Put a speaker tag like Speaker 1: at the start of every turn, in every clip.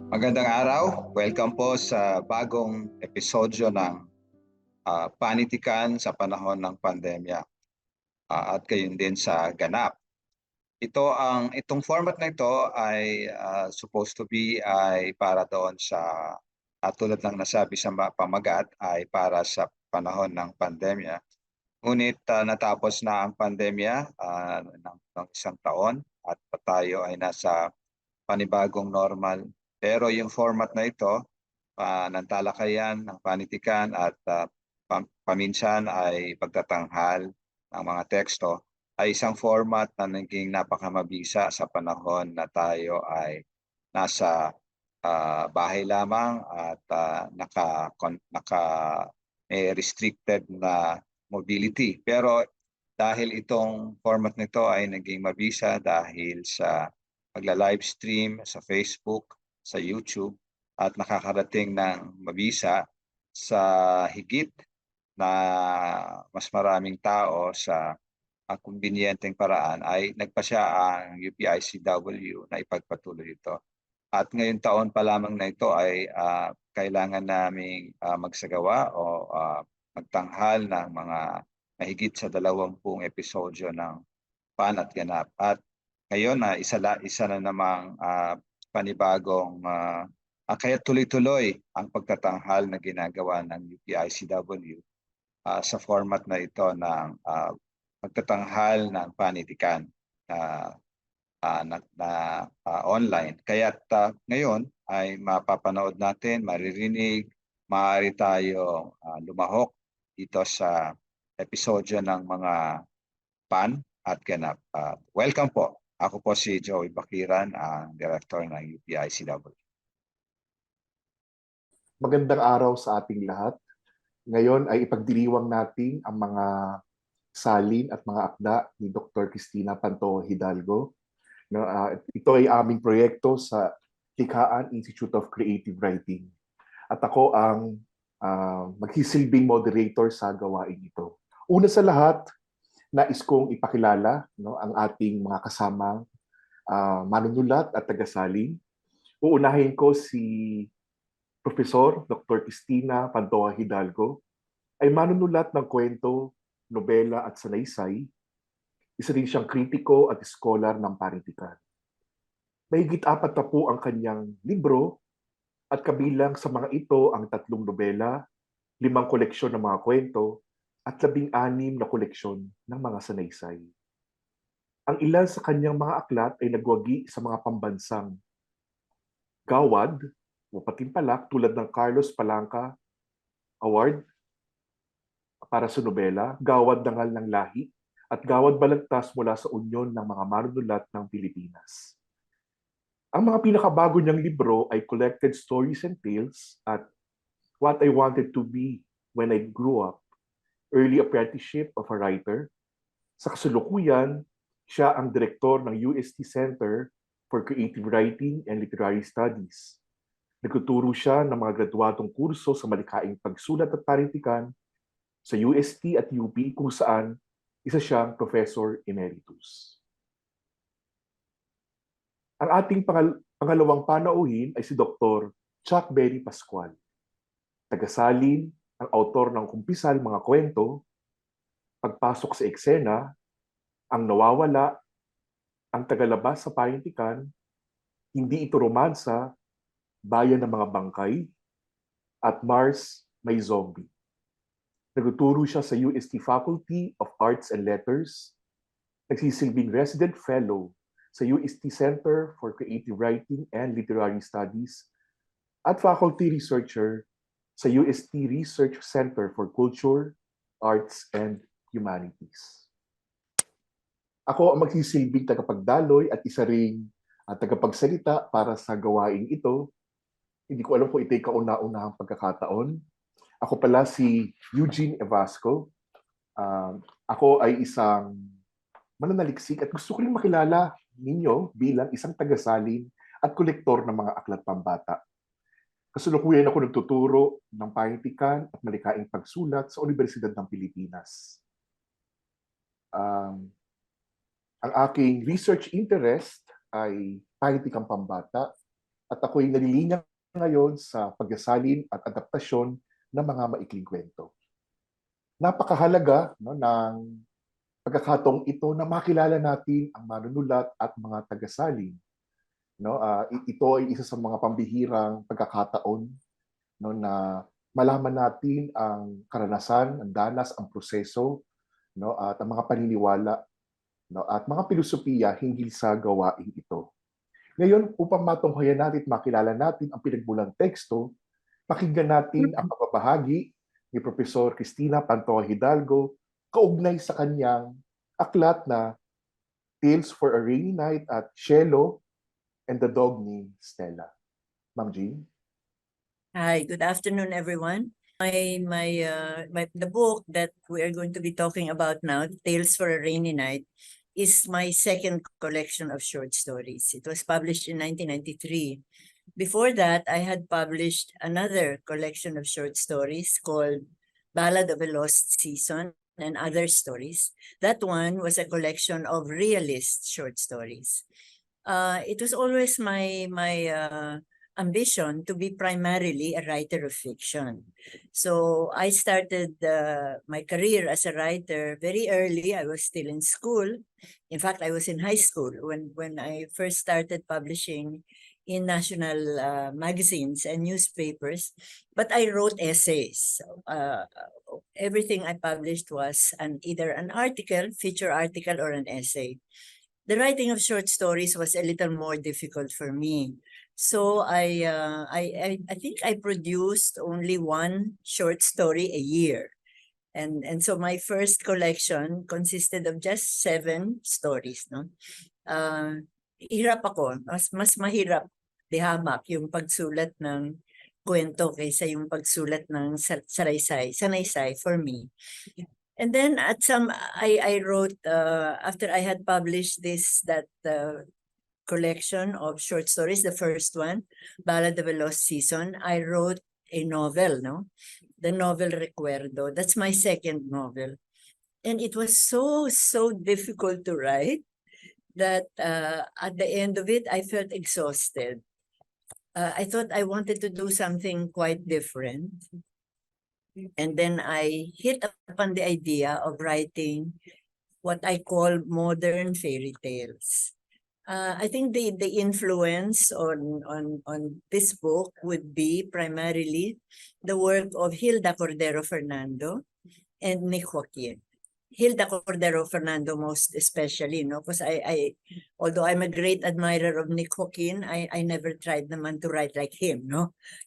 Speaker 1: Magandang araw. Welcome po sa bagong episodyo ng Panitikan sa panahon ng pandemya at gayon din sa ganap. Itong format na ito ay supposed to be ay para doon sa tulad ng nasabi sa pamagat ay para sa panahon ng pandemya. Ngunit natapos na ang pandemya ng isang taon at tayo ay nasa panibagong normal. Pero yung format na ito ng talakayan, ng panitikan at paminsan ay pagtatanghal ng mga teksto ay isang format na naging napakamabisa sa panahon na tayo ay nasa bahay lamang at may restricted na mobility. Pero dahil itong format nito ay naging mabisa dahil sa pagla-livestream sa Facebook, sa YouTube, at nakakarating ng mabisa sa higit na mas maraming tao sa kumbinyenteng paraan ay nagpasya ang UPICW na ipagpatuloy ito. At ngayong taon pa lamang na ito ay kailangan naming magsagawa o magtanghal ng mga mahigit sa 20 episodyo ng Pan at Ganap. At ngayon na isa na namang panibagong kaya tuloy-tuloy ang pagtatanghal na ginagawa ng UPICW sa format na ito ng pagtatanghal ng panitikan na online. Kaya't ngayon ay mapapanood natin, maririnig, maaari tayong lumahok dito sa episodyo ng mga Pan at Ganap. Welcome po. Ako po si Joey Bakiran, ang Director ng UPICW.
Speaker 2: Magandang araw sa ating lahat. Ngayon ay ipagdiriwang natin ang mga salin at mga akda ni Dr. Cristina Panto Hidalgo. Ito ay aming proyekto sa Likhaan Institute of Creative Writing. At ako ang magsisilbing moderator sa gawain ito. Una sa lahat, nais kong ipakilala ang ating mga kasamang manunulat at tagasalin. Uunahin ko si Profesor Dr. Cristina Pantoa Hidalgo ay manunulat ng kwento, nobela at sanaysay. Isa rin siyang kritiko at scholar ng panitikan. Mahigit 40 ang kanyang libro at kabilang sa mga ito ang 3 nobela, 5 koleksyon ng mga kwento at 16 na koleksyon ng mga sanaysay. Ang ilan sa kanyang mga aklat ay nagwagi sa mga pambansang gawad o patimpalak tulad ng Carlos Palanca Award para sa nobela, Gawad Dangal ng Lahi, at Gawad Balagtas mula sa Unyon ng mga Manunulat ng Pilipinas. Ang mga pinakabago niyang libro ay Collected Stories and Tales at What I Wanted to Be When I Grew Up, Early Apprenticeship of a Writer. Sa kasalukuyan, siya ang direktor ng UST Center for Creative Writing and Literary Studies. Nagtuturo siya ng mga graduatong kurso sa malikaing pagsulat at panitikan sa UST at UP kung saan isa siyang Professor Emeritus. Ang ating pangalawang panauhin ay si Dr. Chuck Berry Pascual. Tagasalin, ang autor ng Kumpisal Mga Kwento, Pagpasok sa Eksena, Ang Nawawala, Ang Tagalabas sa Panitikan, Hindi Ito Romansa, Bayan ng Mga Bangkay, at Mars May Zombie. Nagtuturo siya sa UST Faculty of Arts and Letters, nagsisilbing resident fellow sa UST Center for Creative Writing and Literary Studies, at faculty researcher sa UST Research Center for Culture, Arts, and Humanities. Ako ang magsisilbing tagapagdaloy at isa ring tagapagsalita para sa gawain ito. Hindi ko alam kung ito'y kauna-unahang pagkakataon. Ako pala si Eugene Evasco. Ako ay isang mananaliksik at gusto ko rin makilala ninyo bilang isang tagasalin at kolektor ng mga aklat pambata. Kasalukuyan ako nagtuturo ng panitikan at malikaing pagsulat sa Universidad ng Pilipinas. Ang aking research interest ay panitikang pambata at ako'y nalilinya ngayon sa pagsasalin at adaptasyon ng mga maikling kwento. Napakahalaga ng pagkakataong ito na makilala natin ang manunulat at mga tagasalin. Ito ay isa sa mga pambihirang pagkakataon na malaman natin ang karanasan, ang danas, ang proseso, at ang mga paniniwala, at mga filosofiya hinggil sa gawain ito. Ngayon, upang matunghayan natin at makilala natin ang pinagmulang teksto, pakinggan natin ang pagbabahagi ni Professor Cristina Pantoja Hidalgo kaugnay sa kanyang aklat na Tales for a Rainy Night at Cielo and the Dog Named Stella. Ma'am Jean?
Speaker 3: Hi, good afternoon, everyone. The book that we are going to be talking about now, Tales for a Rainy Night, is my second collection of short stories. It was published in 1993. Before that, I had published another collection of short stories called Ballad of a Lost Season and Other Stories. That one was a collection of realist short stories. It was always my ambition to be primarily a writer of fiction. So I started my career as a writer very early. I was still in school. In fact, I was in high school when I first started publishing in national magazines and newspapers. But I wrote essays. Everything I published was either an article, feature article, or an essay. The writing of short stories was a little more difficult for me. So I think I produced only one short story a year. And so my first collection consisted of just 7 stories, no? Hirap ako, mas mahirap dihamak yung pagsulat ng kwento kaysa yung pagsulat ng sanaysay for me. And then I wrote, after I had published that collection of short stories, the first one, Ballad of a Lost Season, I wrote a novel, the novel Recuerdo. That's my second novel. And it was so difficult to write that at the end of it, I felt exhausted. I thought I wanted to do something quite different. And then I hit upon the idea of writing what I call modern fairy tales. I think the influence on this book would be primarily the work of Hilda Cordero Fernando and Nick Joaquin. Hilda Cordero Fernando most especially, because although I'm a great admirer of Nick Joaquin, I never tried naman to write like him,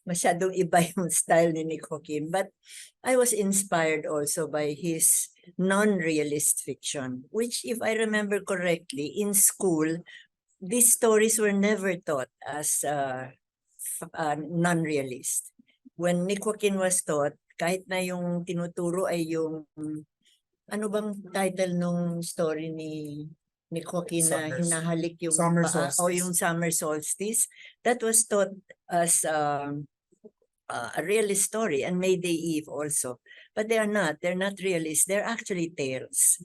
Speaker 3: Masyadong iba yung style ni Nick Joaquin. But I was inspired also by his non-realist fiction, which, if I remember correctly, in school, these stories were never taught as non-realist. When Nick Joaquin was taught, kahit na yung tinuturo ay yung, ano bang title nung story ni Nick Joaquin na hinahalik yung
Speaker 4: Summer
Speaker 3: paa, o
Speaker 4: Solstice.
Speaker 3: yung Summer Solstice, that was taught as a realist story, and Mayday Eve also. But they're not realist, they're actually tales.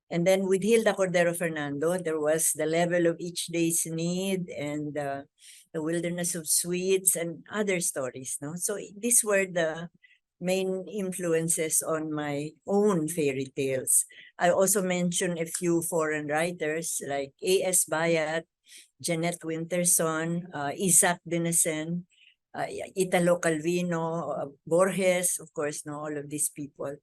Speaker 3: And then with Hilda Cordero Fernando, there was The Level of Each Day's Need and The Wilderness of Sweets and other stories. So these were the main influences on my own fairy tales. I also mentioned a few foreign writers like A.S. Bayat, Jeanette Winterson, Isaac Dinesen, Italo Calvino, Borges, of course, all of these people.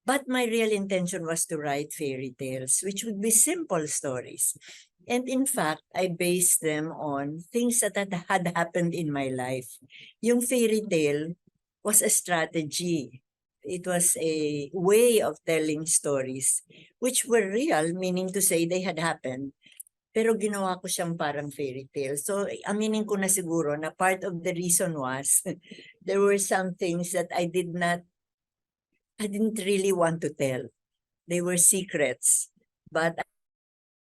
Speaker 3: But my real intention was to write fairy tales, which would be simple stories. And in fact, I based them on things that had happened in my life. Yung fairy tale was a strategy. It was a way of telling stories which were real, meaning to say they had happened. Pero ginawa ko siyang parang fairy tale. So aminin ko na siguro na part of the reason was there were some things that I didn't really want to tell. They were secrets. But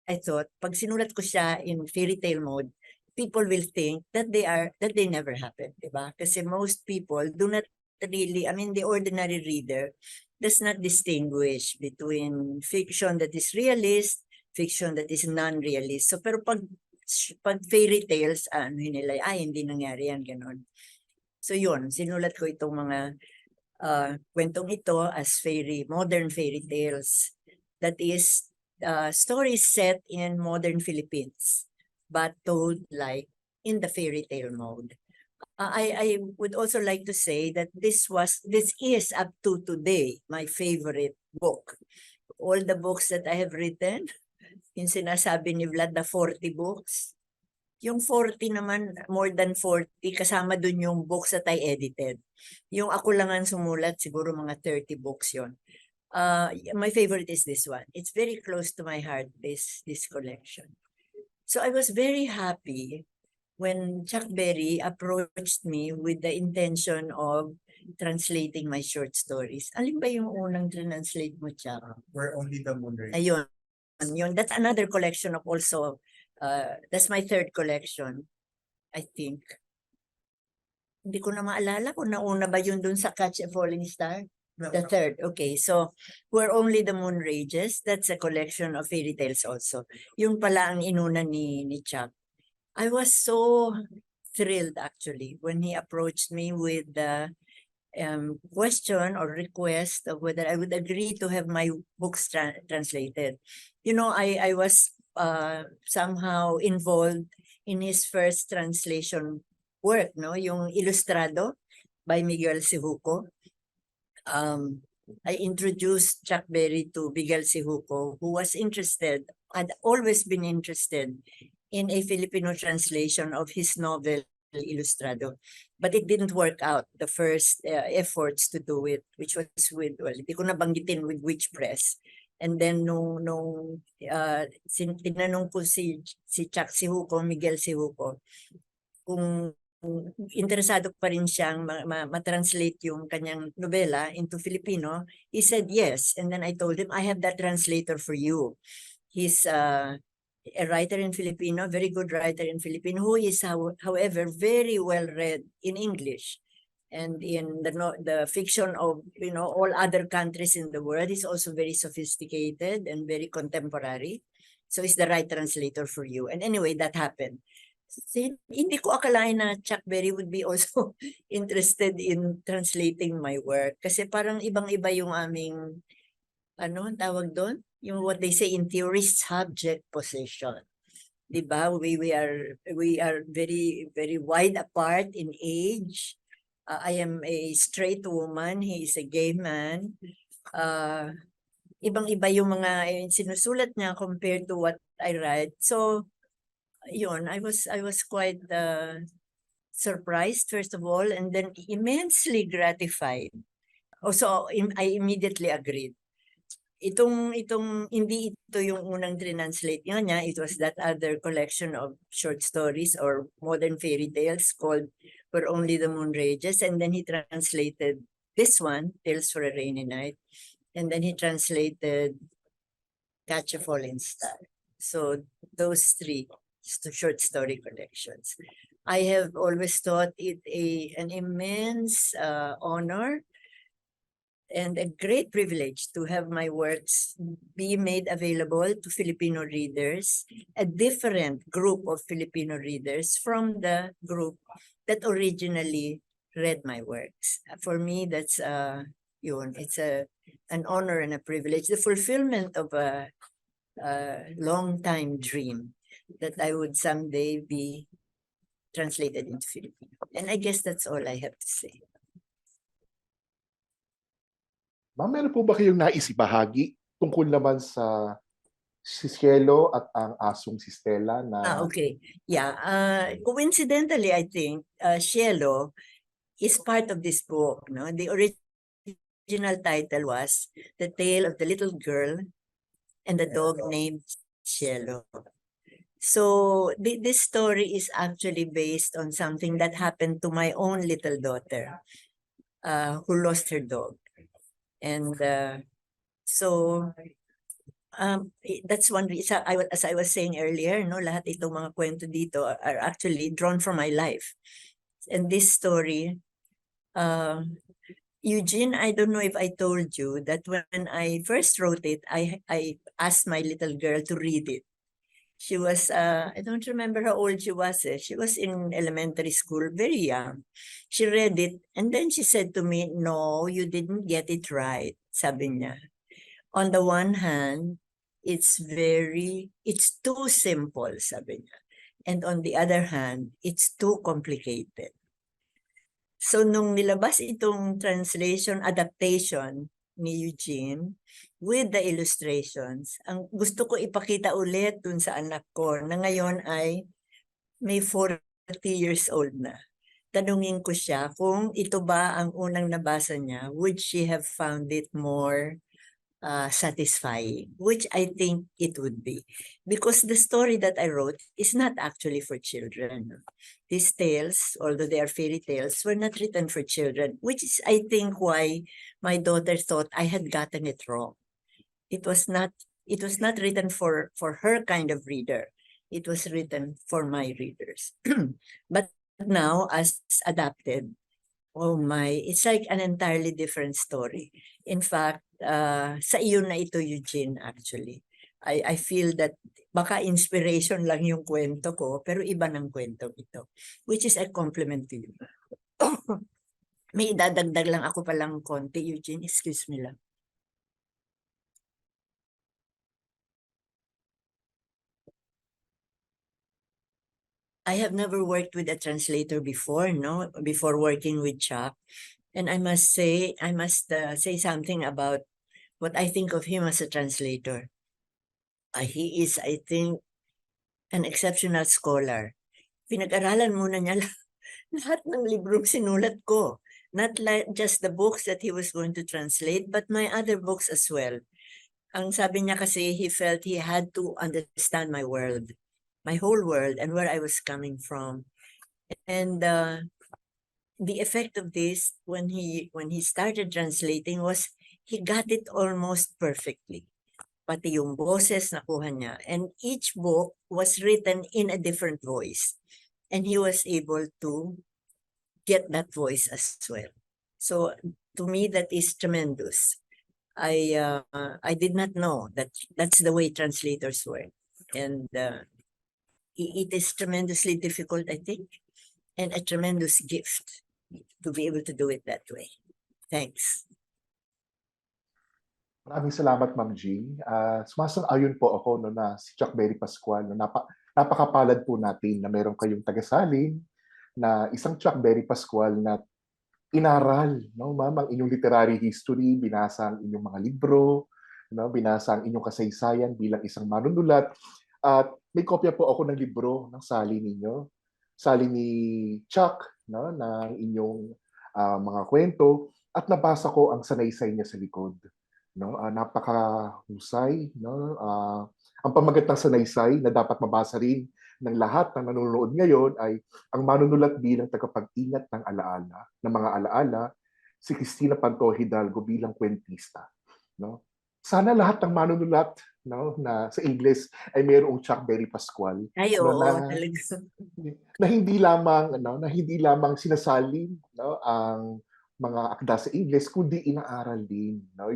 Speaker 3: I thought, pag sinulat ko siya in fairy tale mode, people will think that they never happened, diba? Kasi most people do not really, the ordinary reader does not distinguish between fiction that is realist, fiction that is non-realist. So pero pag pag fairy tales, ano nila, hindi nangyari yan, ganon. So yun, sinulat ko itong mga kwentong ito as modern fairy tales. That is, stories set in modern Philippines, but told like in the fairy tale mode. I would also like to say that this is up to today my favorite book. All the books that I have written, yung sinasabi ni Vlad na 40 books, yung 40 naman, more than 40, kasama dun yung books that I edited. Yung ako lang ang sumulat, siguro mga 30 books yon. My favorite is this one. It's very close to my heart, this collection. So I was very happy when Chuck Berry approached me with the intention of translating my short stories. Alin ba yung unang translate mo, Chuck?
Speaker 4: Where Only the Moon Rays.
Speaker 3: Ayun. Yun. That's another collection of also, that's my third collection, I think. Hindi ko na maalala kung nauna ba yun dun sa Catch a Falling Star. The third, okay. So, Where Only the Moon Rages, that's a collection of fairy tales also. Yung pala ang inuna ni Chuck. I was so thrilled actually when he approached me with the question or request of whether I would agree to have my books translated. You know, I was somehow involved in his first translation work, no? Yung Ilustrado by Miguel Sihuco. I introduced Chuck Berry to Miguel Sihuco, who was interested, had always been interested in a Filipino translation of his novel Ilustrado. But it didn't work out, the first efforts to do it, which was with, well, hindi ko nabanggitin with which press. And then tinanong ko si Chuck Sihuco, Miguel Sihuco, kung interesado pa rin siyang ma-translate yung kanyang novela into Filipino. He said yes. And then I told him, I have that translator for you. He's a writer in Filipino, very good writer in Filipino, who is, however, very well read in English. And in the fiction of, you know, all other countries in the world, is also very sophisticated and very contemporary. So he's the right translator for you. And anyway, that happened. Hindi ko akalain na Chuck Berry would be also interested in translating my work. Kasi parang ibang-iba yung aming, ano tawag doon? Yung what they say in theory, subject position. Diba? We are very, very wide apart in age. I am a straight woman. He is a gay man. Ibang-iba yung mga sinusulat niya compared to what I write. So, yun, I was quite surprised, first of all, and then immensely gratified. Also, I immediately agreed. Hindi ito yung unang translate niya. It was that other collection of short stories or modern fairy tales called Where Only the Moon Rages. And then he translated this one, Tales for a Rainy Night. And then he translated Catch a Falling Star. So those three short story collections. I have always thought it an immense honor and a great privilege to have my works be made available to Filipino readers, a different group of Filipino readers from the group that originally read my works. For me, that's it's an honor and a privilege, the fulfillment of a long time dream that I would someday be translated into Filipino. And I guess that's all I have to say.
Speaker 2: Ma'am, meron po ba kayong naisibahagi tungkol naman sa si Cielo at ang asong si Stella na...
Speaker 3: Okay. Yeah. Coincidentally, I think Cielo is part of this book. No? The original title was The Tale of the Little Girl and the Dog Named Cielo. So this story is actually based on something that happened to my own little daughter who lost her dog. And so that's one reason. As I was saying earlier, no, lahat itong mga kwento dito are actually drawn from my life. And this story, Eugene, I don't know if I told you that when I first wrote it, I asked my little girl to read it. She was, I don't remember how old she was. She was in elementary school, very young. She read it and then she said to me, no, you didn't get it right, sabi niya. On the one hand, it's too simple, sabi niya. And on the other hand, it's too complicated. So nung nilabas itong translation, adaptation ni Eugene, with the illustrations, ang gusto ko ipakita ulit dun sa anak ko na ngayon ay may 40 years old na. Tanungin ko siya kung ito ba ang unang nabasa niya, would she have found it more satisfying, which I think it would be. Because the story that I wrote is not actually for children. These tales, although they are fairy tales, were not written for children, which is, I think, why my daughter thought I had gotten it wrong. It was not written for her kind of reader. It was written for my readers. But now, as adapted, oh my, it's like an entirely different story. In fact, sa iyo na ito, Eugene, actually. I feel that baka inspiration lang yung kwento ko, pero iba ng kwento ito, which is a compliment to you. May idadagdag lang ako palang konti, Eugene, excuse me lang. I have never worked with a translator before, no, before working with Chuck. And I must say something about what I think of him as a translator. He is, I think, an exceptional scholar. Pinag-aralan muna niya lahat ng librong sinulat ko. Not like just the books that he was going to translate, but my other books as well. Ang sabi niya kasi, he felt he had to understand my world, my whole world, and where I was coming from. And the effect of this, when he started translating, was he got it almost perfectly. Pati yung boses nakuha niya. And each book was written in a different voice. And he was able to get that voice as well. So to me, that is tremendous. I did not know that that's the way translators work. And it is tremendously difficult, I think, and a tremendous gift to be able to do it that way. Thanks.
Speaker 2: Maraming salamat, Ma'am Jean. Sumasang-ayon po ako no, na si Chuck Berry Pascual. No, napakapalad po natin na meron kayong tagasalin na isang Chuck Berry Pascual na inaral, no, ma'am, ang inyong literary history, binasa ang inyong mga libro, no, binasa ang inyong kasaysayan bilang isang manunulat. At may kopya po ako ng libro ng sali ninyo, sali ni Chuck, no, ng inyong mga kwento, at nabasa ko ang sanaysay niya sa likod. No, napakahusay, no? Ang pamagat ng sanaysay na dapat mabasa rin ng lahat ng nanonood ngayon ay ang manunulat bilang tagapag-ingat ng alaala, ng mga alaala, si Cristina Panto Hidalgo bilang kwentista. No? Sana lahat ng manunulat, no, na sa English ay mayroong Chuck Berry Pascual.
Speaker 3: Ay,
Speaker 2: no,
Speaker 3: oo,
Speaker 2: na, na hindi lamang sinasalin, no, ang mga akda sa English, kundi inaaral din, no,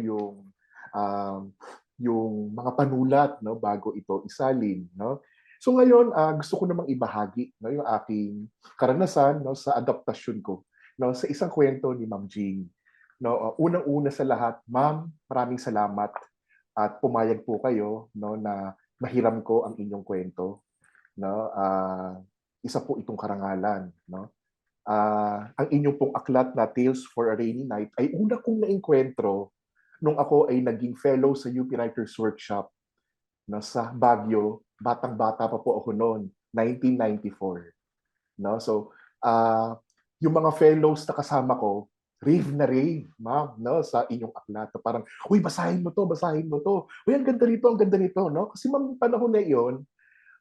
Speaker 2: yung mga panulat, no, bago ito isalin, no. So ngayon, gusto ko namang ibahagi, no, yung aking karanasan, no, sa adaptasyon ko, no, sa isang kwento ni Ma'am Jean. No, unang-una sa lahat, Ma'am, maraming salamat at pumayag po kayo, no, na mahiram ko ang inyong kwento, no. Isa po itong karangalan, no. Ang inyong pong aklat na Tales for a Rainy Night ay una kong naengkwentro nung ako ay naging fellow sa UP Writers Workshop, no, sa Baguio. Batang-bata pa po ako noon, 1994. No? So, yung mga fellows na kasama ko, rave na rave, ma'am, no, sa inyong aklat. Parang, uy, basahin mo to, basahin mo to. Uy, ang ganda nito, ang ganda nito. No? Kasi ma'am, panahon na iyon,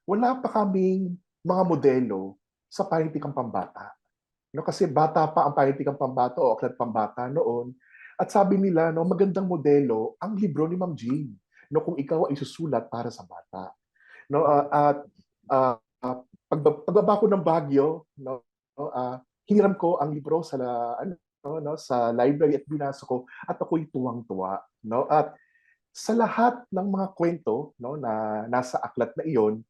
Speaker 2: wala pa kaming mga modelo sa panintikang pambata. No, kasi bata pa ang panintikang pambata o aklat pambata noon. At sabi nila, no, magandang modelo ang libro ni Ma'am Jean, no, kung ikaw ay susulat para sa bata. No, at pagbaba ko ng Baguio, no, hiniram ko ang libro sa sa library at binasa ko at ako'y tuwang-tuwa, no. At sa lahat ng mga kwento, no, na nasa aklat na iyon,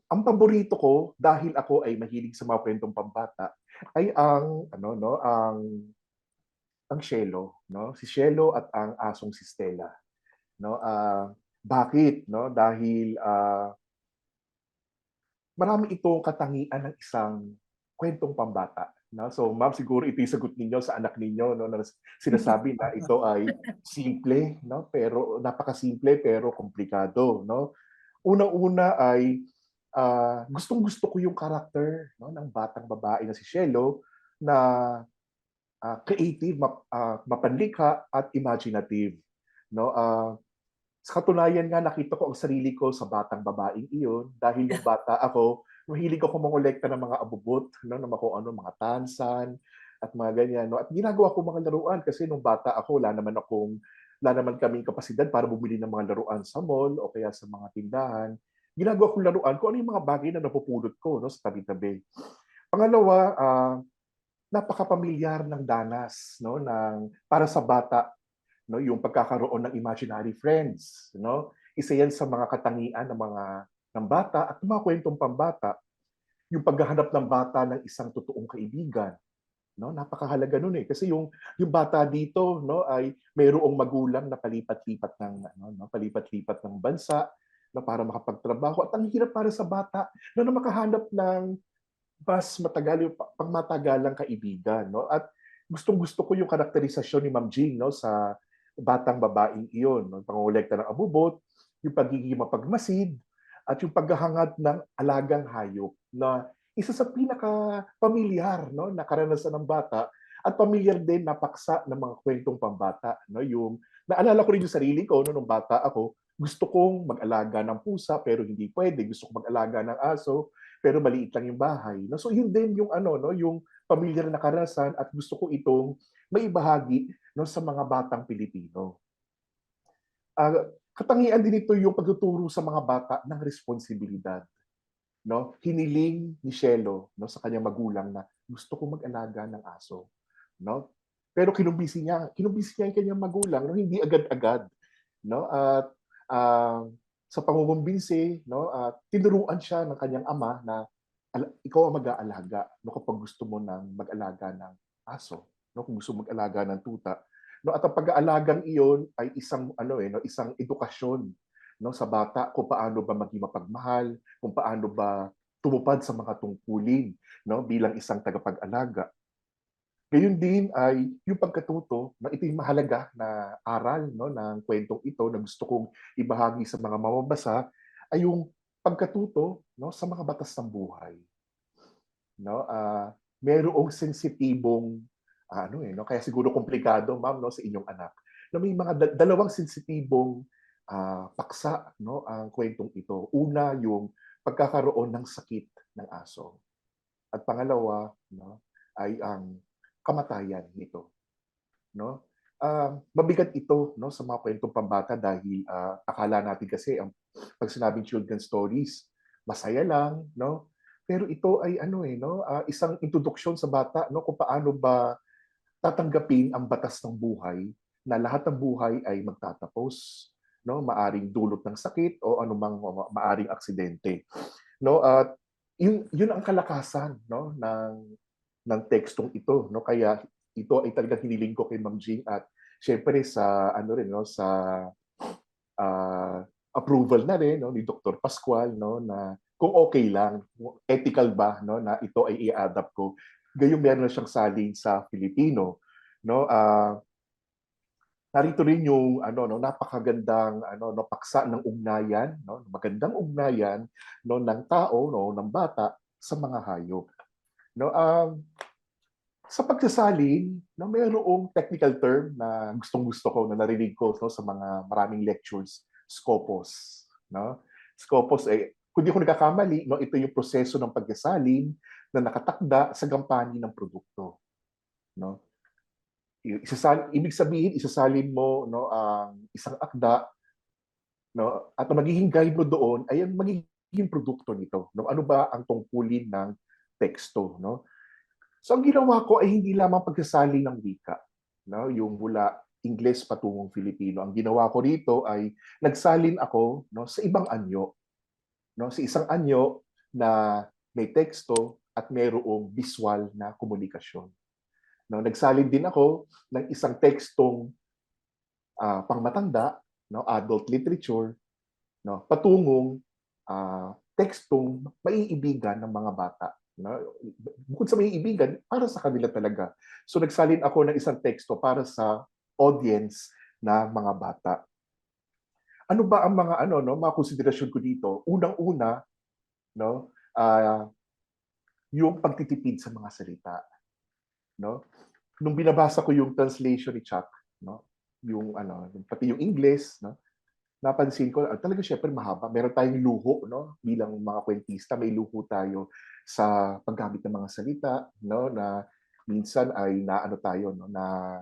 Speaker 2: Ang paborito ko dahil ako ay mahilig sa mga kwentong pambata ay ang Shelo, no? Si Shelo at ang asong si Stella, no? Bakit, no? Dahil marami itong katangian ng isang kwentong pambata. No? So, ma'am, siguro ito yung sagot ninyo sa anak ninyo, no, na sinasabi na ito ay simple, no, pero napakasimple pero komplikado, no. Unang-una ay gustong-gusto ko yung karakter, no, ng batang babae na si Shelo na creative, mapanlikha at imaginative, no. Sa katunayan nga, nakita ko ang sarili ko sa batang babaeng iyon dahil yung bata ako, mahilig ako mangolekta ng mga abubot, no, ng mga kung ano, mga tansan at mga ganyan. No? At ginagawa ko mga laruan kasi nung bata ako, wala naman kaming kapasidad para bumili ng mga laruan sa mall o kaya sa mga tindahan. Ginagawa kong laruan kung ano yung mga bagay na napupulot ko, no, sa tabi-tabi. Pangalawa, napakapamilyar ng danas, no, para sa bata, no, yung pagkakaroon ng imaginary friends, no. Isa yan sa mga katangian ng bata at mga kwentong pambata, yung paghahanap ng bata ng isang totoong kaibigan, no. Napakahalaga nun kasi yung bata dito, no, ay mayroong magulang na palipat-lipat ng bansa, no, para makapagtrabaho, at ang hirap para sa bata na makahanap ng mas pangmatagalang kaibigan, no. At gustong-gusto ko yung karakterisasyon ni Ma'am Jean, no, sa batang babaeng iyon, no? Pangolekta ng abubot, yung pagiging mapagmasid, at yung paghahangad ng alagang hayop na isa sa pinaka-pamilyar, no, na karanasan ng bata at pamilyar din na paksa ng mga kwentong pambata. No? Yung, naalala ko rin yung sarili ko no, nung bata ako, gusto kong mag-alaga ng pusa pero hindi pwede. Gusto kong mag-alaga ng aso pero maliit lang yung bahay. No? So yun din yung yung pamilyar na karanasan at gusto ko itong maibahagi no, sa mga batang Pilipino. Katangian din ito yung pagtuturo sa mga bata ng responsibilidad. No? Hiniling ni Shelo, no, sa kanyang magulang na gusto ko mag-alaga ng aso. No? Pero kinumbisi niya yung kanyang magulang, no, hindi agad-agad. No? At sa pangungumbinsi, no, tinuruan siya ng kanyang ama na ikaw ang mag-aalaga, no, kapag gusto mo nang mag-alaga ng aso, no, kung gusto mag-alaga ng tuta. No, at ang pag-aalagang iyon ay isang isang edukasyon, no, sa bata kung paano ba maging mapagmahal, kung paano ba tumupad sa mga tungkulin, no, bilang isang tagapag-alaga. Gayun din ay yung pagkatuto, na ito yung mahalaga na aral, no, ng kwentong ito na gusto kong ibahagi sa mga mamabasa, ay yung pagkatuto, no, sa mga batas ng buhay. No, merong sensitibong no, kaya siguro komplikado, ma'am, no, sa inyong anak. Na may mga dalawang sensitibong paksa, no, ang kwentong ito. Una, yung pagkakaroon ng sakit ng aso. At pangalawa, no, ay ang kamatayan nito. No? Mabigat ito, no, sa mga kwentong pambata dahil akala natin kasi pag sinabing children's stories, masaya lang, no? Pero ito ay isang introduction sa bata, no, kung paano ba tatanggapin ang batas ng buhay, na lahat ng buhay ay magtatapos, no? Maaring dulot ng sakit o anumang maaring aksidente. No? At yun ang kalakasan, no, ng tekstong ito, no. Kaya ito ay talagang hiniling ko kay Ma'am Jean at syempre sa sa approval na rin, no, ni Dr. Pascual, no, na kung okay lang, ethical ba, no, na ito ay i-adapt ko. Gayong meron na siyang salin sa Filipino, no. Narito rin yung napakagandang paksa ng ugnayan, no, magandang ugnayan, no, ng tao, no, ng bata sa mga hayop. No, sa pagsasalin, no, mayroong technical term na gustong-gusto ko, na narinig ko, no, sa mga maraming lectures, scopus. No? Scopus, kung di ko nagkakamali, no, ito yung proseso ng pagsasalin na nakatakda sa gampani ng produkto. No? Ibig sabihin, isasalin mo, no, ang isang akda, no, at ang magiging guide mo doon ay ang magiging produkto nito. No? Ano ba ang tungkulin ng teksto? No? So ang ginawa ko ay hindi lamang pagsasalin ng wika, no, yung mula Ingles patungong Filipino. Ang ginawa ko rito ay nagsalin ako, no, sa ibang anyo. no? Sa isang anyo na may teksto at mayroong visual na komunikasyon. No, nagsalin din ako ng isang tekstong pangmatanda, no, adult literature, no, patungong tekstong maiibigan ng mga bata. No? Bukod sa maiibigan, para sa kanila talaga. So nagsalin ako ng isang teksto para sa audience na mga bata. Ano ba ang mga mga konsiderasyon ko dito? Unang-una, no, yung pagtitipid sa mga salita, no? Nung binabasa ko yung translation ni Chuck, no, yung pati yung English, no, napansin ko talaga syempre mahaba. Meron tayong luho, no, bilang mga kwentista, may luho tayo sa paggamit ng mga salita, no, na minsan ay tayo, no, na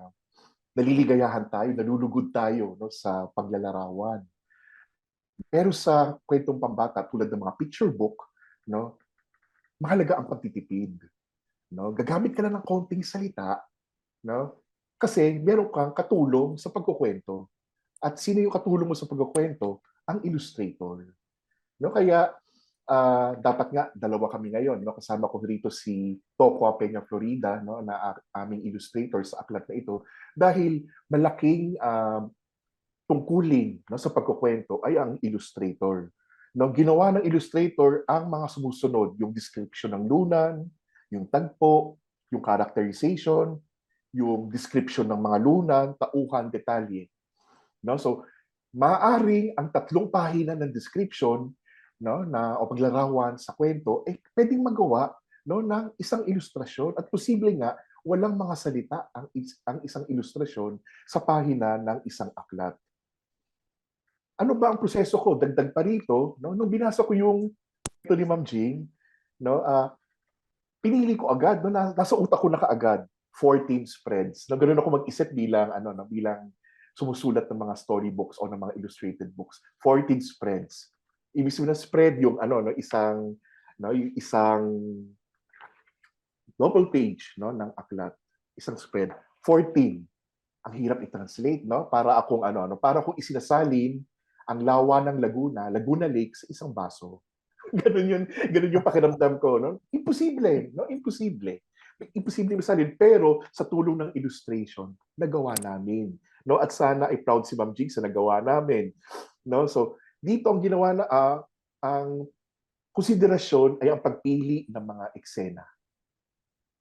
Speaker 2: naliligayahan tayo, nalulugod tayo, no, sa paglalarawan. Pero sa kwentong pambata tulad ng mga picture book, no, mahalaga ang pagtitipid, no. Gagamit ka lang ng konting salita, no, kasi meron kang katulong sa pagkukwento. At sino yung katulong mo sa pagkukwento? Ang illustrator. No, kaya dapat nga dalawa kami ngayon, no. Kasama ko rito si Tokwa Peña Florida, no, na aming illustrator sa aklat na ito, dahil malaking tungkulin, no, sa pagkukwento ay ang illustrator. No, ginawa ng illustrator ang mga sumusunod, yung description ng lunan, yung tagpo, yung characterization, yung description ng mga lunan, tauhan, detalye. No, so maaring ang 3 pahina ng description, no, na o paglarawan sa kwento ay pwedeng magawa, no, ng isang ilustrasyon, at posible nga walang mga salita ang isang ilustrasyon sa pahina ng isang aklat. Ano ba ang proseso ko? Dagdag pa rito, no, nung binasa ko yung ito ni Ma'am Jing, no, pinili ko agad, no, nasa utak ko na kaagad 14 spreads. Na ganoon ako mag-isip bilang bilang sumusulat ng mga storybooks o ng mga illustrated books. 14 spreads. Ibig sabihin ng spread yung yung isang double page, no, ng aklat. Isang spread. 14. Ang hirap i-translate, no? Para akong para akong isinasalin ang lawa ng Laguna Lake sa isang baso. Ganun yung pakiramdam ko, no? Imposible, no? Imposible. Imposible masalin, pero sa tulong ng illustration, nagawa namin, no? At sana ay proud si Ma'am Jing sa nagawa namin, no? So, dito ang ginawa na ang konsiderasyon ay ang pagpili ng mga eksena.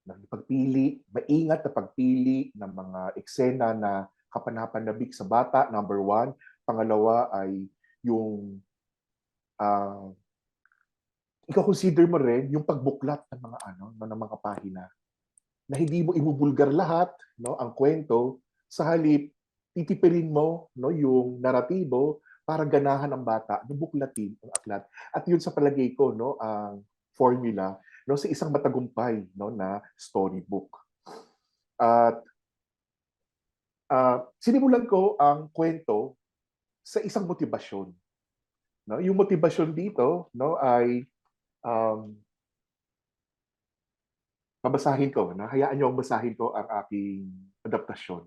Speaker 2: Maingat na pagpili ng mga eksena na kapanapanabik sa bata, number 1. Pangalawa ay yung i-consider mo rin yung pagbuklat ng mga ng mga pahina. Na hindi mo ibubulgar lahat, no, ang kwento, sa halip titipirin mo, no, yung naratibo para ganahan ng bata na buklatin ang aklat. At yun sa palagay ko, no, ang formula, no, sa isang matagumpay, no, na storybook. At sinimulan ko ang kwento sa isang motibasyon. No, yung motibasyon dito, no, ay babasahin ko, no? Hayaan niyo ang basahin ko ang aking adaptasyon,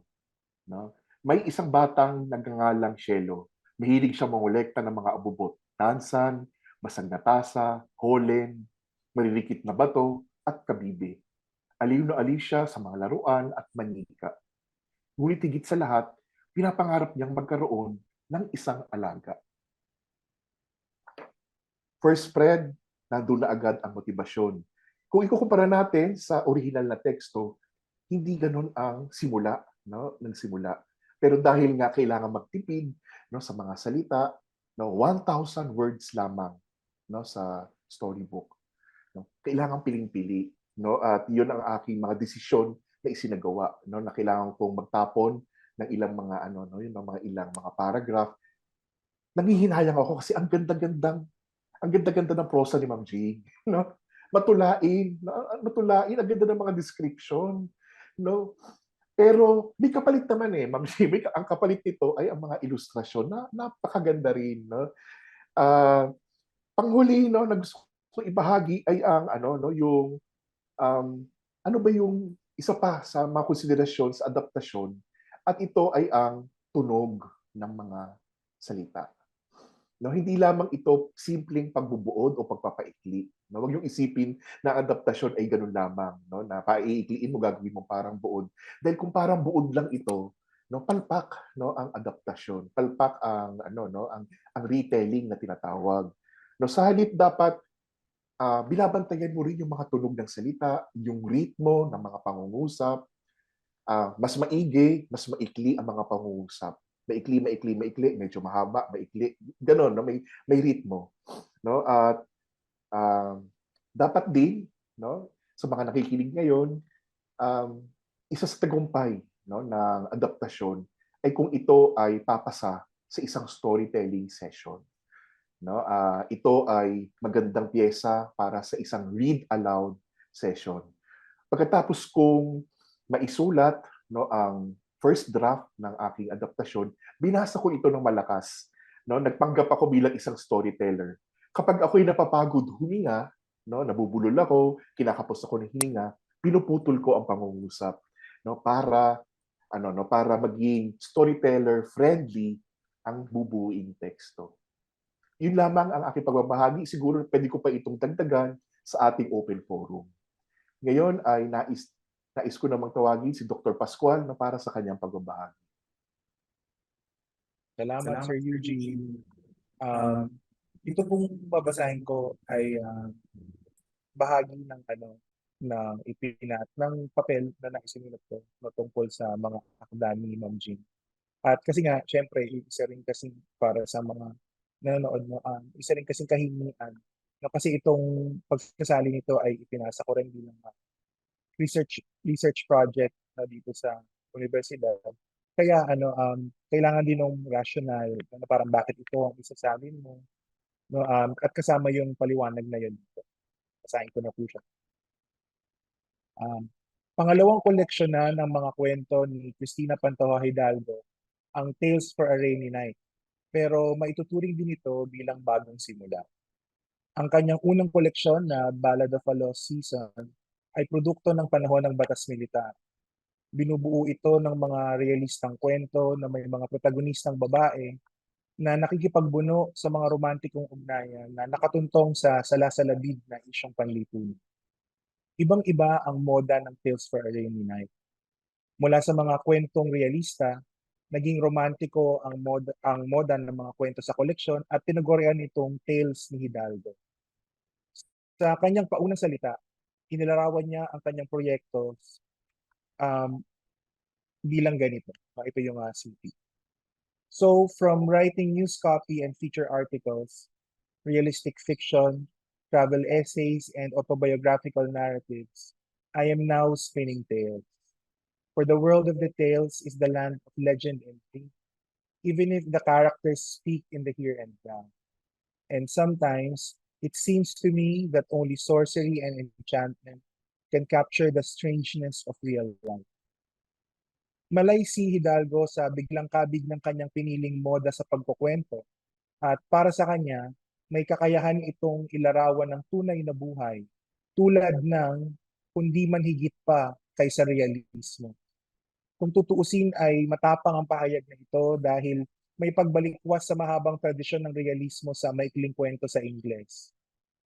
Speaker 2: no? May isang batang nagngangalang Shelo. Mahilig siya mangolekta ng mga abubot, tansan, basag na tasa, holen, maliliit na bato, at kabibe. Aliw na aliw siya sa mga laruan at manika. Ngunit higit sa lahat, pinapangarap niyang magkaroon ng isang alaga. First spread, nandun na agad ang motibasyon. Kung ikukumpara natin sa original na teksto, hindi ganun ang simula, no, ng simula. Pero dahil nga kailangan magtipid, no, sa mga salita, no, 1,000 words lamang, no, sa storybook. No, kailangan piling-pili, no, at 'yun ang aking mga desisyon na isinagawa, no, na kailangan kong magtapon ng ilang mga yun ng mga ilang mga paragraph. Nanghihinayang ako kasi ang ganda-ganda ng prosa ni Ma'am Jing, no? Matulain, ang ganda ng mga description, no? Pero may kapalit naman Ma'am Jing, ang kapalit nito ay ang mga ilustrasyon na napakaganda rin, no? Panghuli, no, na gusto ko ibahagi ay ang yung ano ba yung isa pa sa mga konsiderasyon sa adaptasyon, at ito ay ang tunog ng mga salita. No, hindi lamang ito simpleng pagbubuod o pagpapaikli. No, wag yung isipin na adaptasyon ay ganun lamang, no, na paiikliin mo gagawin mo parang buod. Dahil kung parang buod lang ito, no, palpak, no, ang adaptasyon. Palpak ang ano, no, ang retelling na tinatawag. No, sa halip dapat binabantayan mo rin yung mga tunog ng salita, yung ritmo ng mga pangungusap, mas maigi, mas maikli ang mga pangungusap. Maikli, maikli, maikli, medyo mahaba, maikli. Ganon, no? May ritmo. No? At dapat din, no? Sa mga nakikinig ngayon, um, isa sa tagumpay, no, ng adaptasyon ay kung ito ay papasa sa isang storytelling session. No? Ito ay magandang piyesa para sa isang read aloud session. Pagkatapos kong maisulat, no, ang first draft ng aking adaptasyon, binasa ko ito ng malakas. No? Nagpanggap ako bilang isang storyteller. Kapag ako'y napapagod huminga, no, nabubulol ako, kinakapos ako ng hininga, pinuputol ko ang pangungusap, no, para maging storyteller friendly ang bubuing teksto. Yun lamang ang aking pagbabahagi. Siguro pwede ko pa itong dagdagan sa ating open forum. Ngayon ay nais ko namang tawagin si Dr. Pascual na para sa kanyang pagbabahagi.
Speaker 4: Salamat, Sir Eugene. Ito pong babasahin ko ay bahagi ng ng papel na naisinulat ko na tungkol sa mga akda ni Ma'am Jean. At kasi nga, syempre, isa rin kasi para sa mga nanonood mo, isa rin kasing kahingian na kasi itong pagsasali nito ay ipinasa ko rin bilang research project na dito sa universidad. Kaya kailangan din ng rational na parang bakit ito ang isasabi mo, no, at kasama yung paliwanag na yun dito. Basahin ko na po siya. Pangalawang koleksyon na ng mga kwento ni Cristina Pantoja Hidalgo, ang Tales for a Rainy Night. Pero maituturing din ito bilang bagong simula. Ang kanyang unang koleksyon na Ballad of a Lost Season ay produkto ng panahon ng Batas Militar. Binubuo ito ng mga realistang kwento na may mga protagonistang babae na nakikipagbuno sa mga romantikong ugnayan na nakatuntong sa salasalabid na isyong panlipunan. Ibang-iba ang moda ng Tales for a Rainy Night. Mula sa mga kwentong realista, naging romantiko ang moda ng mga kwento sa koleksyon at tinagurian itong Tales ni Hidalgo. Sa kanyang paunang salita, inilarawan niya ang kanyang proyekto bilang ganito. Ito yung CP. So, from writing news copy and feature articles, realistic fiction, travel essays, and autobiographical narratives, I am now spinning tales. For the world of the tales is the land of legend and faith, even if the characters speak in the here and now. And sometimes, it seems to me that only sorcery and enchantment can capture the strangeness of real life. Malay si Hidalgo sa biglang kabig ng kanyang piniling moda sa pagkukwento, at para sa kanya, may kakayahan itong ilarawan ng tunay na buhay, tulad ng kundi man higit pa kaysa realismo. Kung tutuusin ay matapang ang pahayag na ito dahil may pagbalikwas sa mahabang tradisyon ng realismo sa maikling kwento sa Ingles.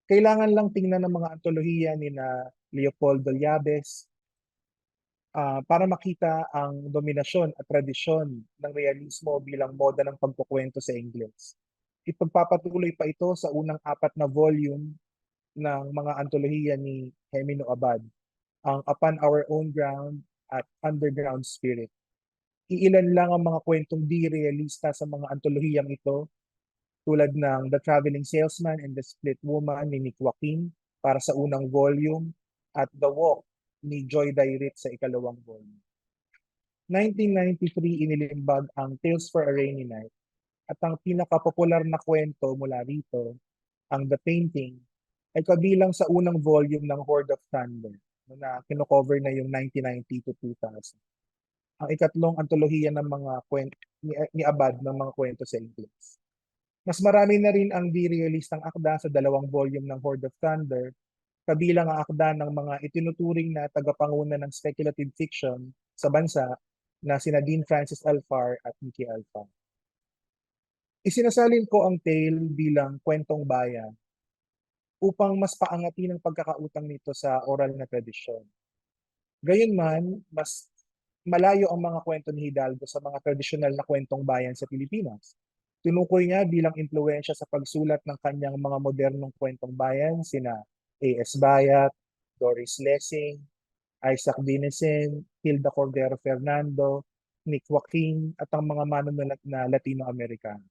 Speaker 4: Kailangan lang tingnan ng mga antolohiya ni na Leopoldo Llaves para makita ang dominasyon at tradisyon ng realismo bilang moda ng pagkukwento sa Ingles. Ipagpapatuloy pa ito sa unang 4 na volume ng mga antolohiya ni Gemino Abad, ang Upon Our Own Ground at Underground Spirit. Iilan lang ang mga kwentong di realista sa mga antolohiyang ito, tulad ng The Traveling Salesman and the Split Woman ni Nick Joaquin para sa unang volume at The Walk ni Joy Dairit sa ikalawang volume. 1993 inilimbag ang Tales for a Rainy Night at ang pinakapopular na kwento mula rito, ang The Painting, ay kabilang sa unang volume ng Horde of Thunder na kinocover na yung 1990 to 2000. Ang ikatlong antolohiya ng mga kwento ni Abad ng mga kwento sa Ingles. Mas marami na rin ang di-realistang akda sa 2 volume ng Horde of Thunder, kabilang ang akda ng mga itinuturing na tagapanguna ng speculative fiction sa bansa na sina Dean Francis Alfar at Nicky Alfar. Isinasalin ko ang tale bilang kwentong bayan upang mas paangatin ang pagkakautang nito sa oral na tradisyon. Gayunman, mas malayo ang mga kwento ni Hidalgo sa mga tradisyonal na kwentong bayan sa Pilipinas. Tinukoy niya bilang impluwensya sa pagsulat ng kanyang mga modernong kwentong bayan sina A.S. Bayat, Doris Lessing, Isaac Dinesen, Hilda Cordero Fernando, Nick Joaquin at ang mga manunulat na Latino-Americano.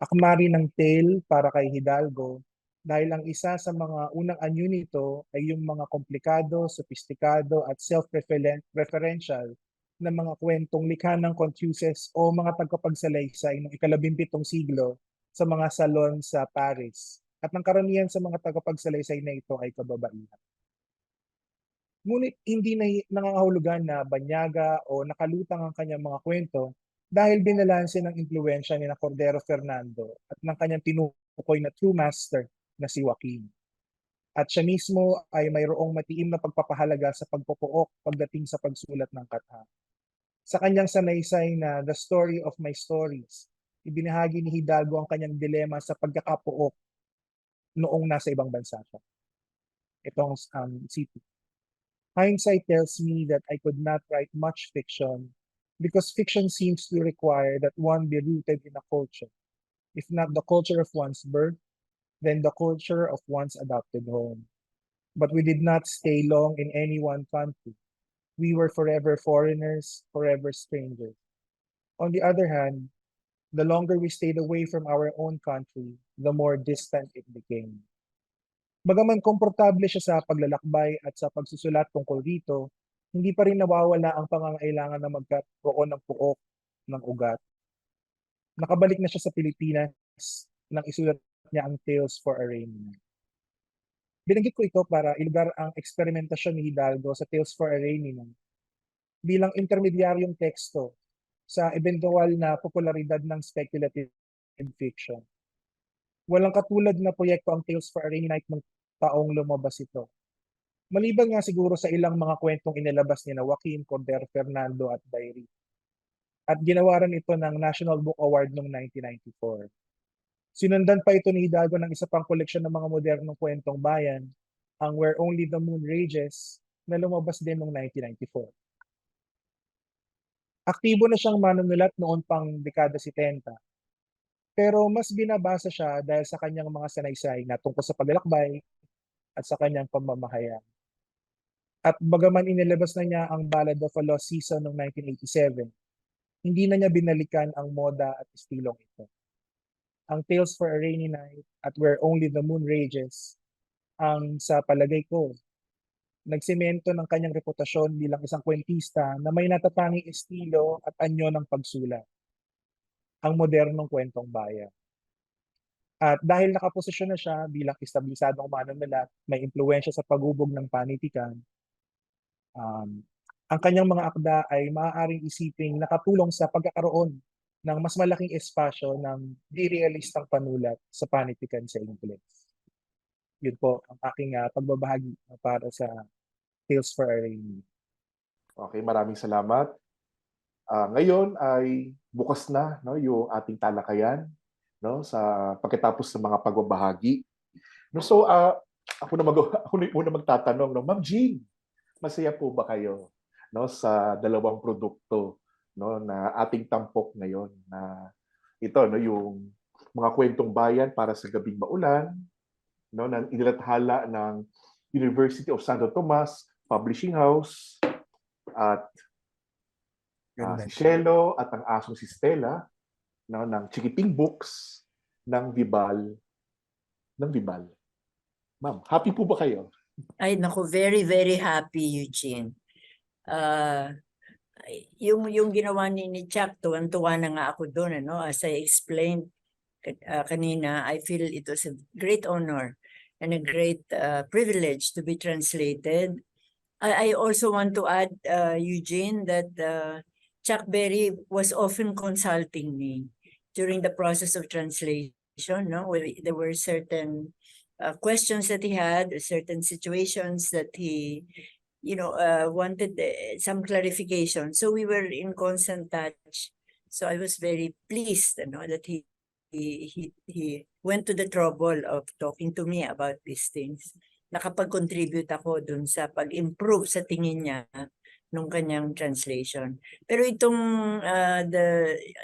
Speaker 4: Akma rin ng tale para kay Hidalgo dahil ang isa sa mga unang anyo nito ay yung mga komplikado, sophisticado at self-referential na mga kwentong likha ng Confucius o mga tagapagsalaysay ng ika-17 siglo sa mga salon sa Paris. At ang karamihan sa mga tagapagsalaysay na ito ay kababaihan. Ngunit hindi na nangangahulugan na banyaga o nakalutang ang kanyang mga kwento dahil binalanse ng impluensya ni na Cordero Fernando at ng kanyang tinukoy na true master na si Joaquin. At siya mismo ay mayroong matiim na pagpapahalaga sa pagpupuok pagdating sa pagsulat ng katha. Sa kanyang sanaysay na The Story of My Stories, ibinahagi ni Hidalgo ang kanyang dilema sa pagkakapuok noong nasa ibang bansa siya. Itong city. Hindsight tells me that I could not write much fiction because fiction seems to require that one be rooted in a culture. If not the culture of one's birth, then the culture of one's adopted home. But we did not stay long in any one country. We were forever foreigners, forever strangers. On the other hand, the longer we stayed away from our own country, the more distant it became. Bagaman komportable siya sa paglalakbay at sa pagsusulat tungkol dito, hindi pa rin nawawala ang pangangailangan na magkaroon ng puok ng ugat. Nakabalik na siya sa Pilipinas nang isulat niya ang Tales for a Rainy Night. Binanggit ko ito para ilugar ang eksperimentasyon ni Hidalgo sa Tales for a Rainy Night bilang intermedyaryong teksto sa ebentual na popularidad ng speculative fiction. Walang katulad na proyekto ang Tales for a Rainy Night ng taong lumabas ito. Maliban nga siguro sa ilang mga kwentong inilabas ni na Joaquin, Cordero Fernando at Diary. At ginawaran ito ng National Book Award noong 1994. Sinundan pa ito ni Hidalgo ng isa pang koleksyon ng mga modernong kwentong bayan, ang Where Only the Moon Rages, na lumabas din noong 1994. Aktibo na siyang manunulat noon pang dekada 70. Pero mas binabasa siya dahil sa kanyang mga sanaysay na tungkol sa paglalakbay at sa kanyang pamamahayag. At bagaman inilabas na niya ang Ballad of a Lost Season noong 1987, hindi na niya binalikan ang moda at estilong ito. Ang Tales for a Rainy Night at Where Only the Moon Rages ang sa palagay ko nagsemento ng kanyang reputasyon bilang isang kwentista na may natatanging estilo at anyo ng pagsulat, ang modernong kwentong bayan. At dahil nakaposisyon na siya bilang establisadong manunulat, may impluwensya sa paghubog ng panitikan, ang kanyang mga akda ay maaaring isiping nakatulong sa pagkakaroon ng mas malaking espasyo ng di-realistang panulat sa panitikan sa Ingles. Yun po ang aking pagbabahagi para sa Tales for a Rainy.
Speaker 2: Okay, maraming salamat. Ngayon ay bukas na, no, yung ating talakayan, no, sa pagkatapos ng mga pagbabahagi. No, so ako na una magtatanong, no, Ma'am Jean, masaya po ba kayo, no, sa dalawang produkto, no, na ating tampok ngayon, na ito, no, yung mga kwentong bayan para sa gabing maulan, no, na inilathala ng University of Santo Tomas Publishing House, at si Shelo at ang asong si Stella, no, ng Chikiting Books ng Vibal. Ma'am, happy po ba kayo?
Speaker 3: Ay, naku, very, very happy, Eugene. Yung ginawa ni Chuck, tuwan-tuwa na nga ako doon, ano? As I explained kanina, I feel it was a great honor and a great privilege to be translated. I also want to add, Eugene, that Chuck Berry was often consulting me during the process of translation. No, there were certain questions that he had, certain situations that he, wanted some clarification. So we were in constant touch. So I was very pleased, that he he went to the trouble of talking to me about these things. Nakapag-contribute ako dun sa pag-improve sa tingin niya nung kanyang translation. Pero itong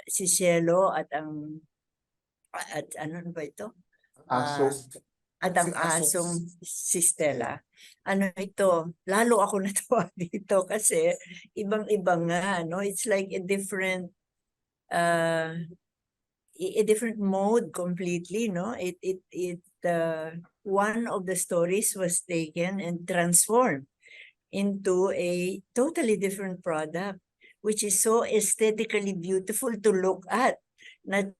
Speaker 3: si Cielo at ano ba ito?
Speaker 2: Aso.
Speaker 3: At ang
Speaker 4: Si Asos.
Speaker 3: asong si Stella. Ano ito, lalo ako natuwa dito kasi ibang-iba nga, no? It's like a different mode completely, no? One of the stories was taken and transformed into a totally different product, which is so aesthetically beautiful to look at, not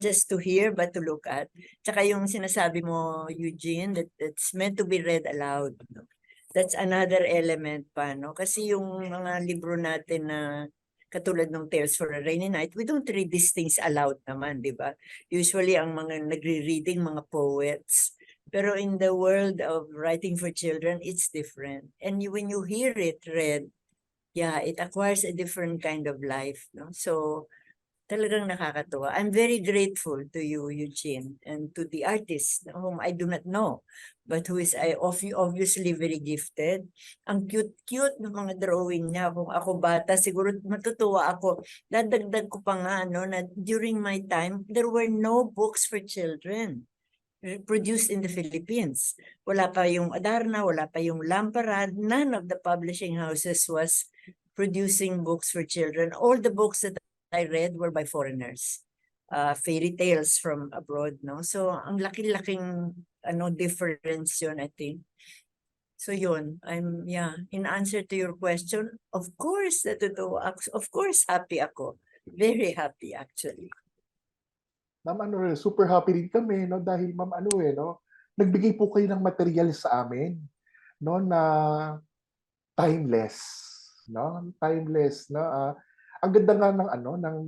Speaker 3: just to hear, but to look at. Tsaka yung sinasabi mo, Eugene, that it's meant to be read aloud. No? That's another element pa, no? Kasi yung mga libro natin na katulad ng Tales for a Rainy Night, we don't read these things aloud naman, di ba? Usually, ang mga nagre-reading, mga poets. Pero in the world of writing for children, it's different. And when you hear it read, yeah, it acquires a different kind of life, no? So, talagang nakakatuwa. I'm very grateful to you, Eugene, and to the artist whom I do not know, but who is obviously very gifted. Ang cute-cute ng mga drawing niya. Kung ako bata, siguro matutuwa ako. Dadagdag ko pa nga, no, na during my time, there were no books for children produced in the Philippines. Wala pa yung Adarna, wala pa yung Lamparad. None of the publishing houses was producing books for children. All the books that I read were by foreigners. Fairy tales from abroad, no? So, ang laki-laking difference yun, I think. So yun, in answer to your question, of course, of course, happy ako. Very happy, actually.
Speaker 2: Ma'am, super happy din kami, no? Dahil ma'am, no? Nagbigay po kayo ng material sa amin, no? Na timeless, no? Timeless, no? Ang ganda nga ng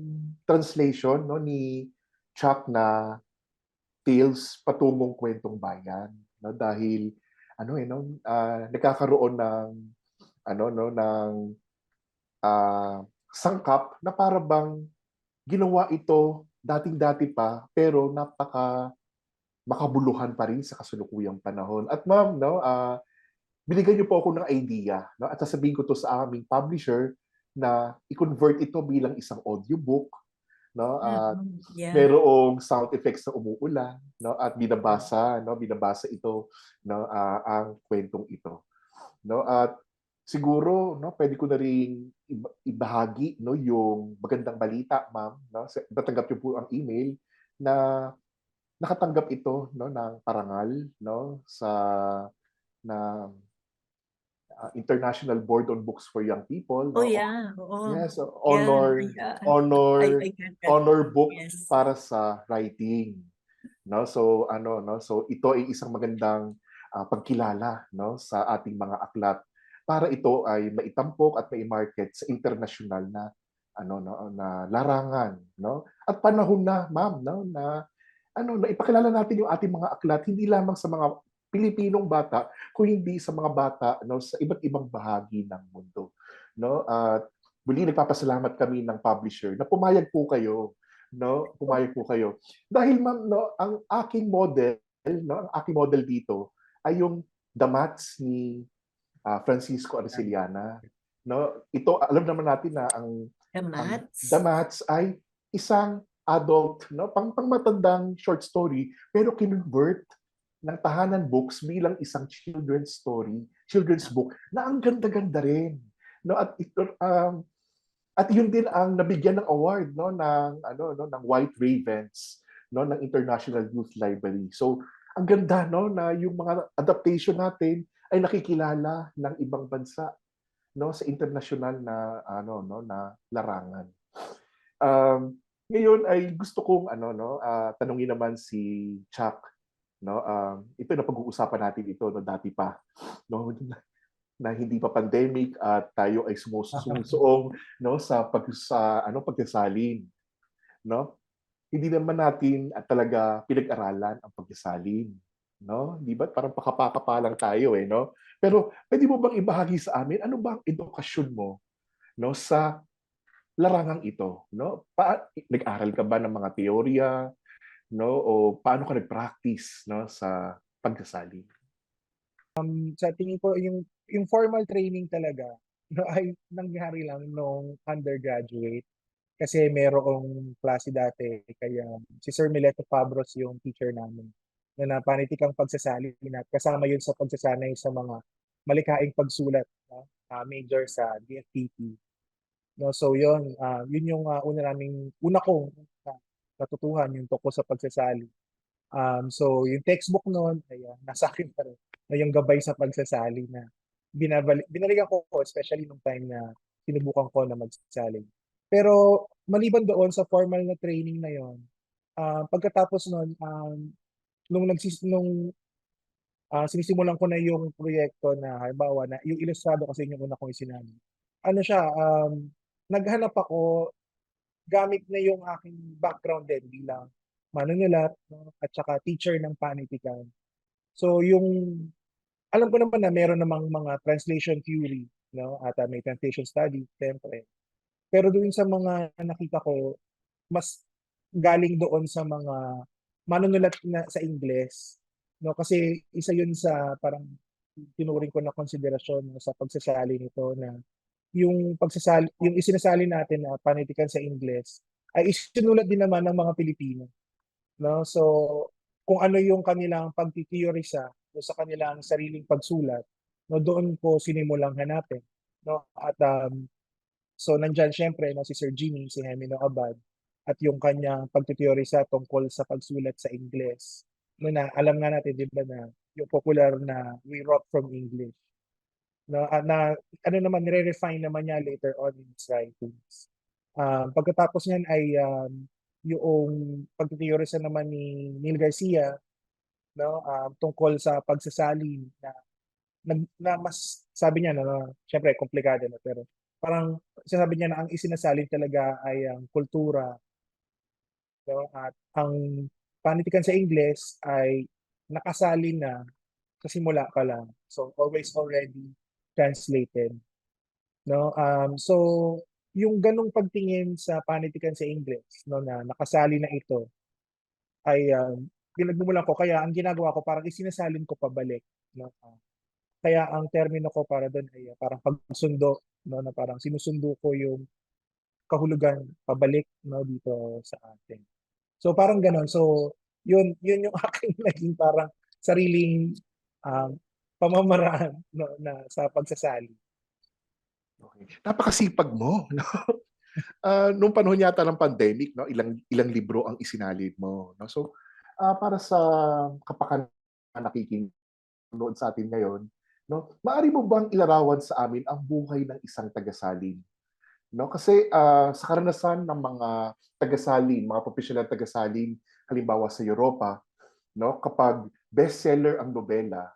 Speaker 2: translation, no? Ni Chuck na Tales Patungong Kwentong Bayan, no? Dahil, nagkakaroon ng, sangkap na para bang ginawa ito dating-dati pa, pero makabuluhan pa rin sa kasalukuyang panahon. At ma'am, no, binigyan niyo po ako ng idea, no, at sasabihin ko to sa aming publisher na i-convert ito bilang isang audiobook, no, at merong sound effects na umuulan, no, at binabasa ito, no, ang kwentong ito, no, at siguro, no, pwede ko na ring ibahagi, no, yung magandang balita, ma'am, no. Natanggap niyo po ang email na nakatanggap ito, no, ng parangal, no, International Board on Books for Young People, no.
Speaker 3: Oh yeah, oo.
Speaker 2: Yes, honor book
Speaker 3: Yes.
Speaker 2: para sa writing, no. So so ito ay isang magandang pagkilala, no, sa ating mga aklat para ito ay maitampok at mai-market sa international na na larangan, no. At panahon na, ma'am, no, na ipakilala natin yung ating mga aklat hindi lamang sa mga Pilipinong bata, kung hindi sa mga bata, no, sa iba't ibang bahagi ng mundo, no. At muli nagpapasalamat kami ng publisher na pumayag po kayo, no, dahil ma'am, no, ang aking model dito ay yung The Mats ni Francisco Arceliana, no. Ito, alam naman natin na ang The Mats ay isang adult, no, pangmatandang short story, pero kinonvert ng Tahanan Books bilang isang children's book na ang ganda-ganda rin, no. At ito at yun din ang nabigyan ng award, no, ng White Ravens, no, ng International Youth Library. So ang ganda, no, na yung mga adaptation natin ay nakikilala ng ibang bansa, no, sa international na na larangan. Ngayon ay gusto kong tanungin naman si Chuck, no. Ito na pag-uusapan natin ito no dati pa, no, na hindi pa pandemic at tayo ay sumusuong no sa pagsasalin, no. Hindi naman natin talaga pinag-aralan ang pagsasalin, no. Di ba parang pakapakapa lang tayo no. Pero pwede mo bang ibahagi sa amin ano ba ang edukasyon mo, no, sa larangang ito, no? Nag-aral ka ba ng mga teorya, no? O paano ka nag-practice, no, sa pagsasalin?
Speaker 4: Sa tingin ko yung formal training talaga no, ay nangyari lang nung undergraduate. Kasi merong klase dati, kaya si Sir Mileto Fabros yung teacher namin na panitikang pagsasalin at kasama yun sa pagsasanay sa mga malikaing pagsulat, no? Major sa DFPP. No, so yun yung una kong natutuhan yung tungkol sa pagsasali. So yung textbook noon ay nasa akin pa rin. Na yung gabay sa pagsasali na binalikan ko especially nung time na sinubukan ko na magsali. Pero maliban doon sa formal na training na yon, pagkatapos noon, nung sinisimulan ko na yung proyekto na halimbawa na yung ilustrado kasi yung una kong isinali. Ano siya, naghanap ako gamit na yung aking background din bilang manunulat, no, at saka teacher ng panitikan. So alam ko naman na meron namang mga translation theory, no, at may translation study, siyempre. Pero doon sa mga nakita ko, mas galing doon sa mga manunulat na sa Ingles, no, kasi isa yun sa parang tinuring ko na konsiderasyon, no, sa pagsasali nito na yung isinasali natin na panitikan sa Ingles ay isinulat din naman ng mga Pilipino, no? So kung ano yung kanilang pagtitiyorisa no, sa kanilang sariling pagsulat, no, doon ko sinimulang hanapin, no? At so nandyan syempre no, si Sir Jimmy, si Hemino Abad, at yung kanyang pagtitiyorisa tungkol sa pagsulat sa Ingles. No, na alam nga natin, di ba, na yung popular na we wrote from English. No, na ano naman, nire-refine naman niya later on in his writings. Pagkatapos niyan ay yung pagtitiyorisa naman ni Neil Garcia, no, tungkol sa pagsasalin na mas sabi niya na syempre komplikado na, pero parang sinasabi niya na ang isinasalin talaga ay ang kultura, no, at ang panitikan sa Ingles ay nakasalin na sa simula pa lang, so always already translated, no. So yung ganong pagtingin sa panitikan sa Ingles, no, na nakasali na ito ay pinagmumulan ko, kaya ang ginagawa ko parang isinasalin ko pabalik, no. Kaya ang termino ko para doon ay parang pagsundo, no, na parang sinusundo ko yung kahulugan pabalik, no, dito sa atin. So parang gano'n. So yun yung aking naging parang sariling um, pamamaraan, no, na sa pagsasali.
Speaker 2: Okay. Napakasipag mo, no? Nung panahon yata ng pandemic, no, ilang libro ang isinalin mo, no? So, para sa kapakanan na nakikinig sa atin ngayon, no, maaari mo bang ilarawan sa amin ang buhay ng isang tagasalin? No, kasi sa karanasan ng mga tagasalin, mga professional tagasalin, halimbawa sa Europa, no, kapag bestseller ang nobela,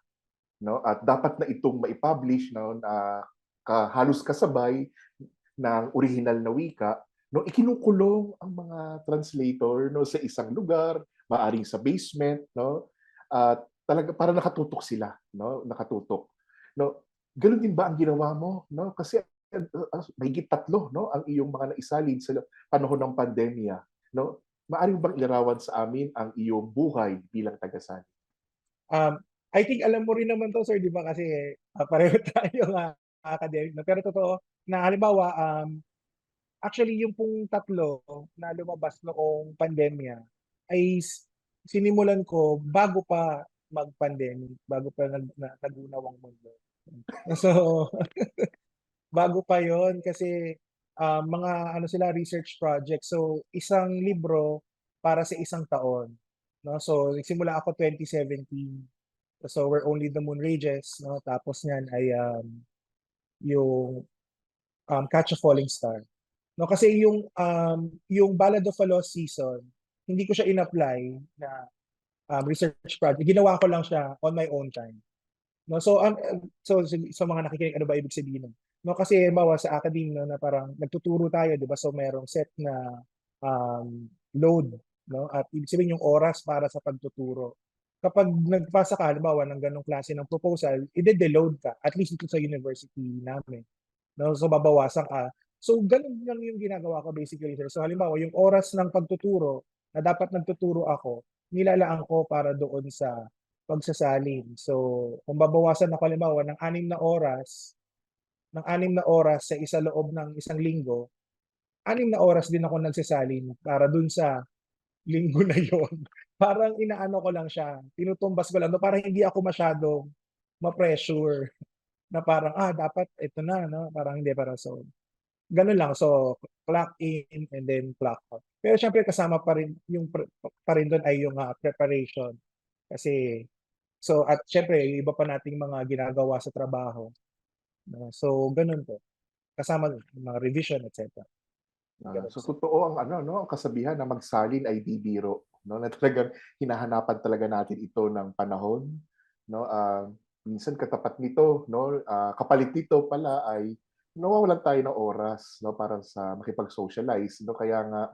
Speaker 2: no, at dapat na itong maipublish, no, na halos kasabay ng original na wika, no, ikinukulong ang mga translator, no, sa isang lugar, maaring sa basement, no, at talaga para nakatutok sila, no, nakatutok. No, ganun din ba ang ginawa mo, no? Kasi mahigit 3, no, ang iyong mga naisalin sa panahon ng pandemya, no? Maaari mo bang ilarawan sa amin ang iyong buhay bilang tagasalin?
Speaker 4: I think alam mo rin naman to, sir, di ba? Kasi pareho tayo academic. No? Pero totoo na halimbawa, actually yung pong 3 na lumabas noong pandemya ay sinimulan ko bago pa mag-pandemic, bago pa nagunaw ang mundo. So, bago pa yon kasi mga ano sila, research project. So, isang libro para sa isang taon. No? So, nagsimula ako 2017. So, Where Only the Moon Rages, no? Tapos niyan ay yung Catch a Falling Star. No, kasi yung Ballad of a Lost Season, hindi ko siya in-apply na research project. Ginawa ko lang siya on my own time. No, so sa mga nakikinig, ano ba ibig sabihin nun? No, kasi bawa sa academe, no, na parang nagtuturo tayo, 'di ba? So merong set na load, no? At ibig sabihin yung oras para sa pagtuturo. Kapag nagpasa ka halimbawa ng ganong klase ng proposal, ide-deload ka at least dito sa university namin. No, so babawasan ka. So ganun lang yung ginagawa ko basically, sir. So halimbawa yung oras ng pagtuturo na dapat nagtuturo ako, nilalaan ko para doon sa pagsasalin. So, kung babawasan ako halimbawa ng 6 na oras sa isa loob ng isang linggo, 6 na oras din ako nagsasalin para dun sa linggo na yon. Parang inaano ko lang siya, tinutumbas ko lang, no? Parang hindi ako masyadong ma-pressure na parang, dapat ito na, no? Parang hindi, para so, ganun lang. So, clock in and then clock out. Pero syempre kasama pa rin, pa rin doon ay yung preparation. Kasi, so, at syempre, yung iba pa nating mga ginagawa sa trabaho. No? So, ganun po. Kasama yung mga revision, etc.
Speaker 2: So totoo ang ano, no, ang kasabihan na magsalin ay di biro, no, na talagang hinahanapan talaga natin ito ng panahon, no. Minsan katapat nito, no, kapalit nito pala ay nawawalan tayo ng oras, no, para sa makipag-socialize, no. Kaya nga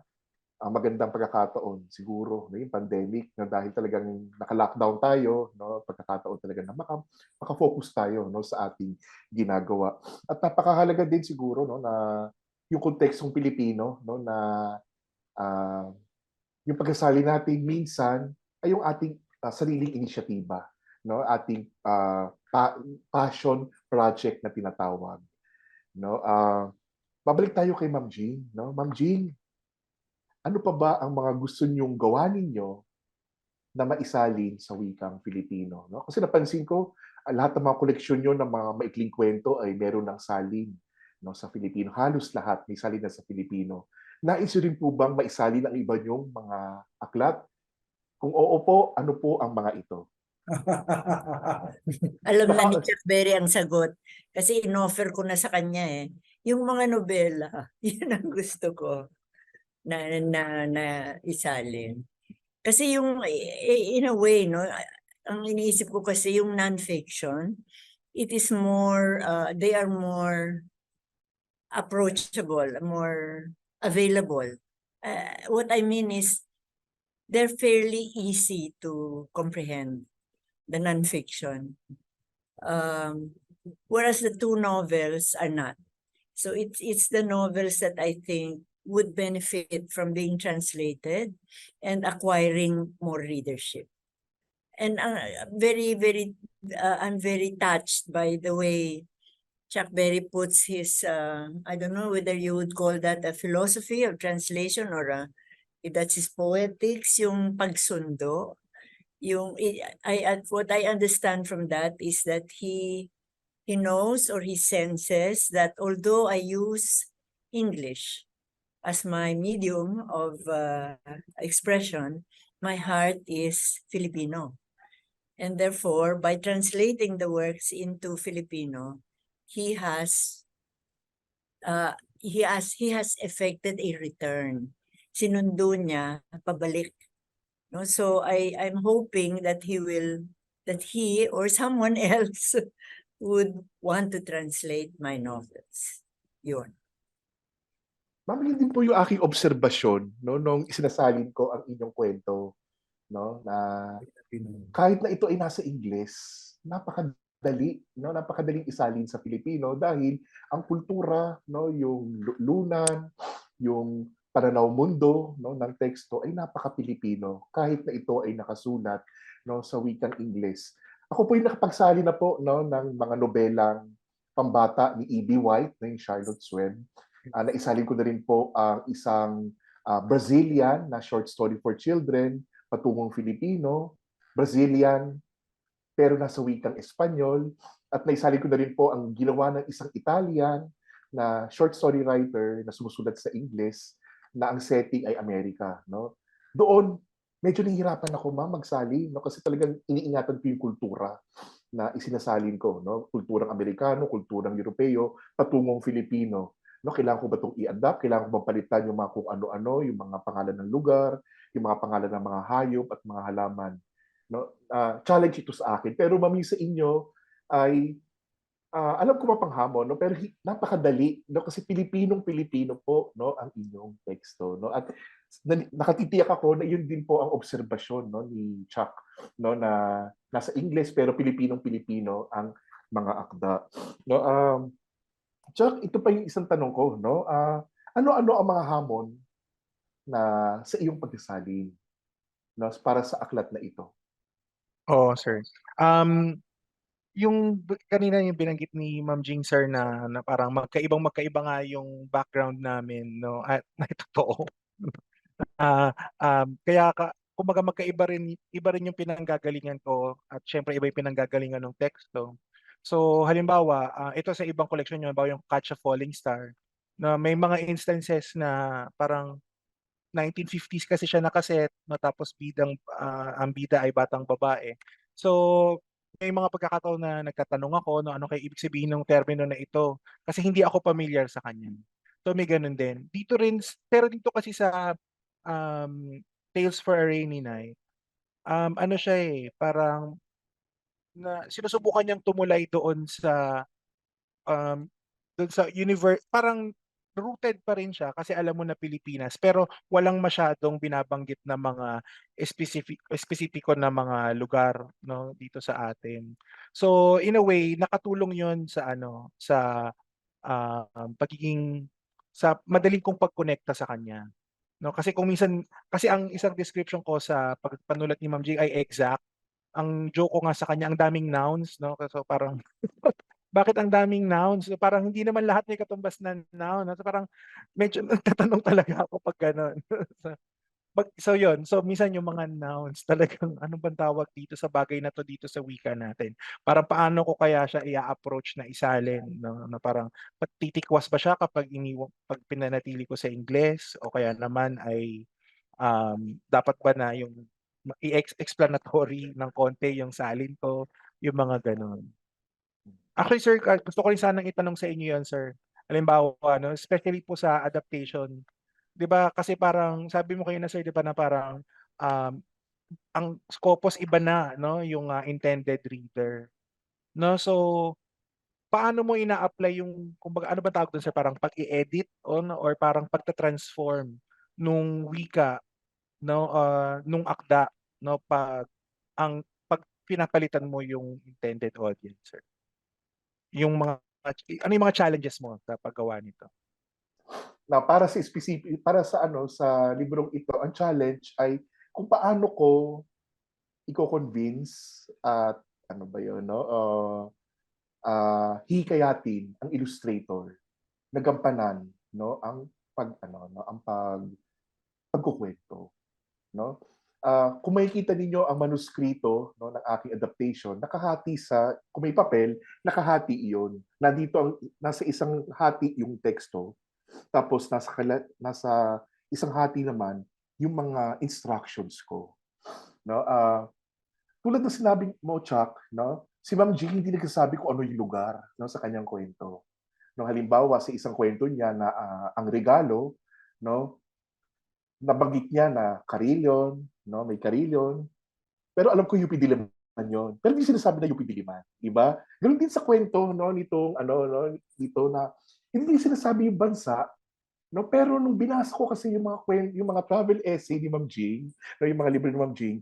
Speaker 2: ang magandang pagkakataon siguro, no, yung pandemic, na dahil talagang naka-lockdown tayo, no, pagkakataon talaga na maka-focus tayo, no, sa ating ginagawa. At napakahalaga din siguro, no, na yung kontekstong Pilipino, no, na yung pagkasali natin minsan ay yung ating sariling inisyatiba, no, ating passion project na tinatawag, no. Babalik tayo kay Ma'am Jean, no. Ma'am Jean, ano pa ba ang mga gusto niyong gawa ninyo na maisalin sa wikang Filipino, no? Kasi napansin ko, lahat ng mga koleksyon niyo ng mga maikling kwento ay meron ng salin, no, sa Filipino. Halos lahat may salin na sa Filipino. Nais niyo rin po bang maisalin ang iba niyong mga aklat? Kung oo po, ano po ang mga ito?
Speaker 3: Alam na ni Chuck Berry ang sagot kasi inoffer ko na sa kanya eh. Yung mga nobela, yun ang gusto ko na isalin. Kasi yung in a way, no, ang iniisip ko kasi yung non-fiction, it is more, they are more approachable, more available. What I mean is, they're fairly easy to comprehend, the non-fiction. Whereas the 2 novels are not. So it's the novels that I think would benefit from being translated and acquiring more readership. And I'm very touched by the way Chuck Berry puts his, I don't know whether you would call that a philosophy of translation or if that's his poetics, yung pagsundo. What I understand from that is that he knows or he senses that although I use English as my medium of expression, my heart is Filipino. And therefore, by translating the works into Filipino, he has effected a return. Sinundo niya pabalik. No? So I'm hoping that he or someone else would want to translate my novels. Yun.
Speaker 2: Ma'am, yun din po yung aking obserbasyon, no, nung isinasalin ko ang inyong kwento, no, na kahit na ito ay nasa Ingles, napakadaling isalin sa Filipino dahil ang kultura, no, yung lunan, yung pananaw mundo, no, ng teksto ay napaka-Pilipino kahit na ito ay nakasulat, no, sa wikang Ingles. Ako po yung nakapagsali na po, no, ng mga nobelang pambata ni E.B. White, na yung Charlotte's Web. Naisalin ko na rin po ang isang Brazilian na short story for children, Patungong Filipino, Brazilian, pero nasa wikang Espanyol. At naisalin ko na rin po ang ginawa ng isang Italian na short story writer na sumusulat sa Ingles na ang setting ay Amerika. No? Doon, medyo nahihirapan ako magsali, no? Kasi talagang iniingatan ko yung kultura na isinasalin ko. No? Kulturang Amerikano, kulturang Europeo, patungong Filipino. No, kailangan ko ba itong i-adapt? Kailangan ko ba palitan yung mga kung ano-ano, yung mga pangalan ng lugar, yung mga pangalan ng mga hayop at mga halaman. No? Challenge ito sa akin. Pero mami sa inyo ay alam ko mapanghamon, no? Pero napakadali, no? Kasi Pilipinong-Pilipino po, no, ang inyong teksto. No? At nakatitiyak ako na yun din po ang obserbasyon, no, ni Chuck, no, na nasa Ingles pero Pilipinong-Pilipino ang mga akda. No? Chuck, ito pa yung isang tanong ko, no? Ano-ano ang mga hamon na sa iyong pagsasalin, no, para sa aklat na ito?
Speaker 4: Oo, sir. Kanina yung binanggit ni Ma'am Jing, sir, na parang magkaiba nga yung background namin, no? At na totoo. Kumbaga iba rin yung pinanggagalingan ko at syempre iba yung pinanggagalingan ng teksto. So halimbawa, ito sa ibang collection nyo, halimbawa yung Catch a Falling Star, na may mga instances na parang 1950s kasi siya nakaset, no, tapos ang bida ay batang babae. So may mga pagkakataon na nagtatanong ako, no, ano kaya ibig sabihin ng termino na ito, kasi hindi ako familiar sa kanya. So may ganun din. Pero dito kasi sa um, Tales for a Rainy Night, ano siya parang sinusubukan niyang tumulay um, doon sa universe, parang rooted pa rin siya kasi alam mo na Pilipinas, pero walang masyadong binabanggit na mga espesipiko na mga lugar, no, dito sa atin. So in a way, nakatulong 'yon pagiging sa madaling kong pagkonekta sa kanya. No, kasi kung minsan, kasi ang isang description ko sa pagpanulat ni Ma'am Jing ay exact. Ang joke ko nga sa kanya, ang daming nouns, no? So parang bakit ang daming nouns? So, parang hindi naman lahat may katumbas na noun, no? So parang medyo nagtatanong talaga ako pag gano'n. So yun, so minsan yung mga nouns talagang ano bang tawag dito sa bagay na 'to dito sa wika natin? Parang paano ko kaya siya i-a-approach na isalin, 'no, na parang titikwas ba siya kapag 'pag pinanatili ko sa Ingles o kaya naman ay, dapat ba na yung explanatory ng konti yung salin ko, yung mga gano'n. Actually, sir, gusto ko rin sanang itanong sa inyo 'yan, sir. Halimbawa, ano, especially po sa adaptation, 'di ba kasi parang sabi mo kanina, sir, 'di ba, na parang, um, ang Scopus iba na, 'no, yung, intended reader, 'no? So, paano mo ina-apply yung kumbaga ano bang tawag dun, sir, parang pag-i-edit or parang pagta-transform nung wika, 'no, nung akda, 'no, 'pag pinapalitan mo yung intended audience, sir? Yung mga ano yung mga challenges mo sa paggawa nito?
Speaker 2: Na para sa ano sa librong ito, ang challenge ay kung paano ko iko-convince at ano ba 'yun, no, hikayatin ang illustrator na gampanan, no, ang pag-ano, no, ang pagkukuwento, no? Kung makikita ninyo ang manuskrito, no, ng aking adaptation, nakahati kung may papel, nakahati iyon. Nasa isang hati yung teksto, tapos nasa isang hati naman yung mga instructions ko, no? Tulad ng sinabi mo, Chuck, no? Si Ma'am G hindi nagsasabi kung ano yung lugar, no, sa kanyang kwento. No, halimbawa sa isang kwento niya na ang regalo, no, nabanggit niya na Carillon, no, may Carillon, pero alam ko UP Diliman yun. Pero hindi sinasabi na UP Diliman, di ba? Ganun din sa kwento, no, nitong ano, no, dito na hindi sinasabi yung bansa, no, pero nung binasa ko kasi yung mga travel essay ni Ma'am Jing, no, yung mga libro ni Ma'am Jing,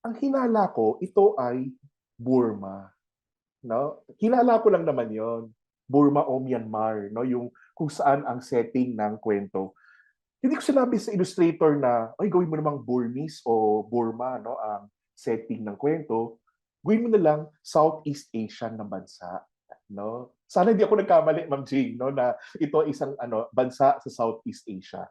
Speaker 2: ang hinala ko ito ay Burma, no? Hinala ko lang naman 'yon. Burma o Myanmar, no, yung kung saan ang setting ng kwento. Hindi ko sinabi sa illustrator na, ay, gawin mo namang Burmese o Burma, no, ang setting ng kwento. Gawin mo na lang Southeast Asian na bansa, no? Sana hindi ako nagkamali, Ma'am Jing, no, na ito ay isang bansa sa Southeast Asia.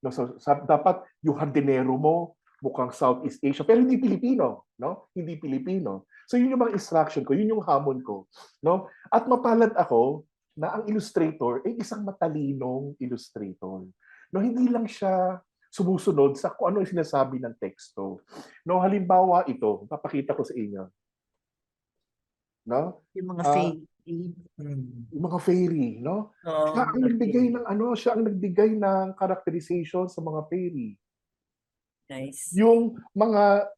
Speaker 2: No, so dapat yung hardinero mo mukhang Southeast Asia, pero hindi Pilipino, no? Hindi Pilipino. So yun yung mga instruction ko, yun yung hamon ko, no? At mapalad ako na ang illustrator ay isang matalinong illustrator. No, hindi lang siya sumusunod sa kung ano yung sinasabi ng teksto. No, halimbawa ito, papakita ko sa inyo. No?
Speaker 3: Yung mga
Speaker 2: Ah,
Speaker 3: fake.
Speaker 2: yung mga fairy, no?
Speaker 3: Oo,
Speaker 2: Siya ang
Speaker 3: mga
Speaker 2: nagbigay
Speaker 3: fake.
Speaker 2: ng siya ang nagbigay ng characterization sa mga fairy.
Speaker 3: Nice.
Speaker 2: Yung mga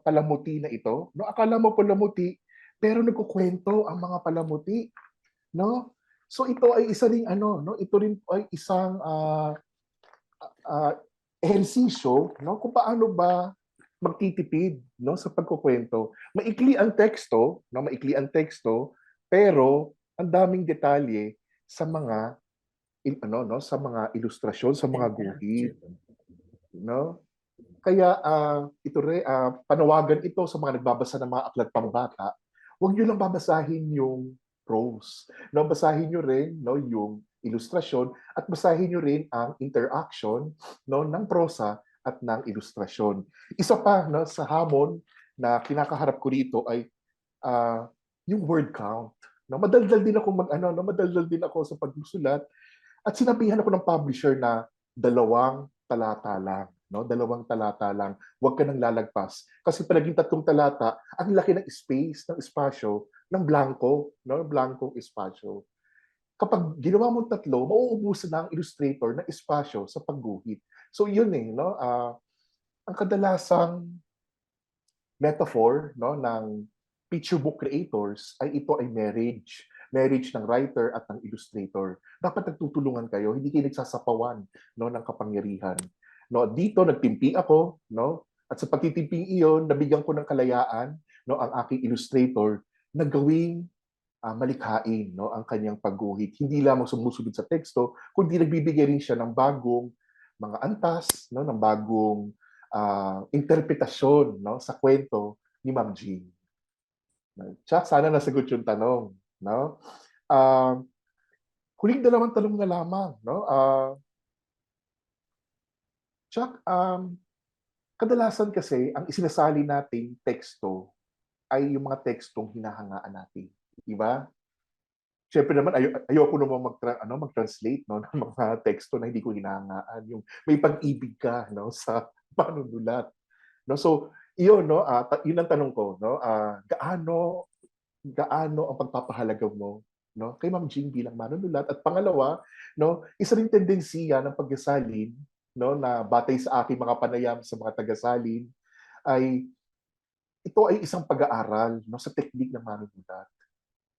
Speaker 2: palamuti na ito, no? Akala mo palamuti, pero nagkukwento ang mga palamuti, no? So ito ay isa ring no? Ito rin ay isang uh, ehersisyo, no, kung paano ba magtitipid, no, sa pagkukwento. Maikli ang teksto, no, maikli ang teksto, pero ang daming detalye sa mga sa mga ilustrasyon, sa mga guhit. no? Kaya panawagan ito sa mga nagbabasa ng mga aklat pambata. Huwag niyo lang babasahin yung prose. No, basahin niyo rin no yung ilustrasyon at basahin niyo rin ang interaction no ng prosa at ng ilustrasyon. Isa pa no sa hamon na kinakaharap ko rito ay yung word count. No, madaldal din ako madaldal din ako sa pagsusulat at sinabihan ako ng publisher na 2 talata lang. No? 2 talata lang. Huwag ka nang lalagpas. Kasi pag naging 3 talata, ang laki ng space, ng espasyo, ng blanco, no? Blankong espasyo. Kapag ginawa mo 3, mauubusan na ang illustrator ng espasyo sa pagguhit. So yun no? Ang kadalasang metaphor no, ng picture book creators ay ito ay marriage. Marriage ng writer at ng illustrator. Dapat nagtutulungan kayo, hindi kayo nagsasapawan no, ng kapangyarihan. No, dito nagtimpi ako, no? At sa pagtitimping iyon, nabigyan ko ng kalayaan no, ang aking illustrator na gawing malikhain no, ang kanyang pagguhit. Hindi lamang sumusunod sa teksto, kundi nagbibigay rin siya ng bagong mga antas, no, ng bagong interpretasyon no, sa kwento ni Ma'am Jean. Chuck, sana nasagot yung tanong. No? Huling 2 tanong na lamang. No? Chuck, kadalasan kasi ang isinasali nating teksto ay yung mga tekstong hinahangaan natin. Diba? Siyempre naman, ayoko naman mag-translate no, ng mga teksto na hindi ko hinahangaan. Yung may pag-ibig ka no, sa panunulat. No? So, iyon, no, yun ang tanong ko. No? Gaano ang pagpapahalaga mo no, kay Ma'am Jean bilang manunulat? At pangalawa, no, isa ring tendensiya ng pagsasalin no, na batay sa aking mga panayam sa mga tagasalin ay ito ay isang pag-aaral no, sa teknik ng manunulat.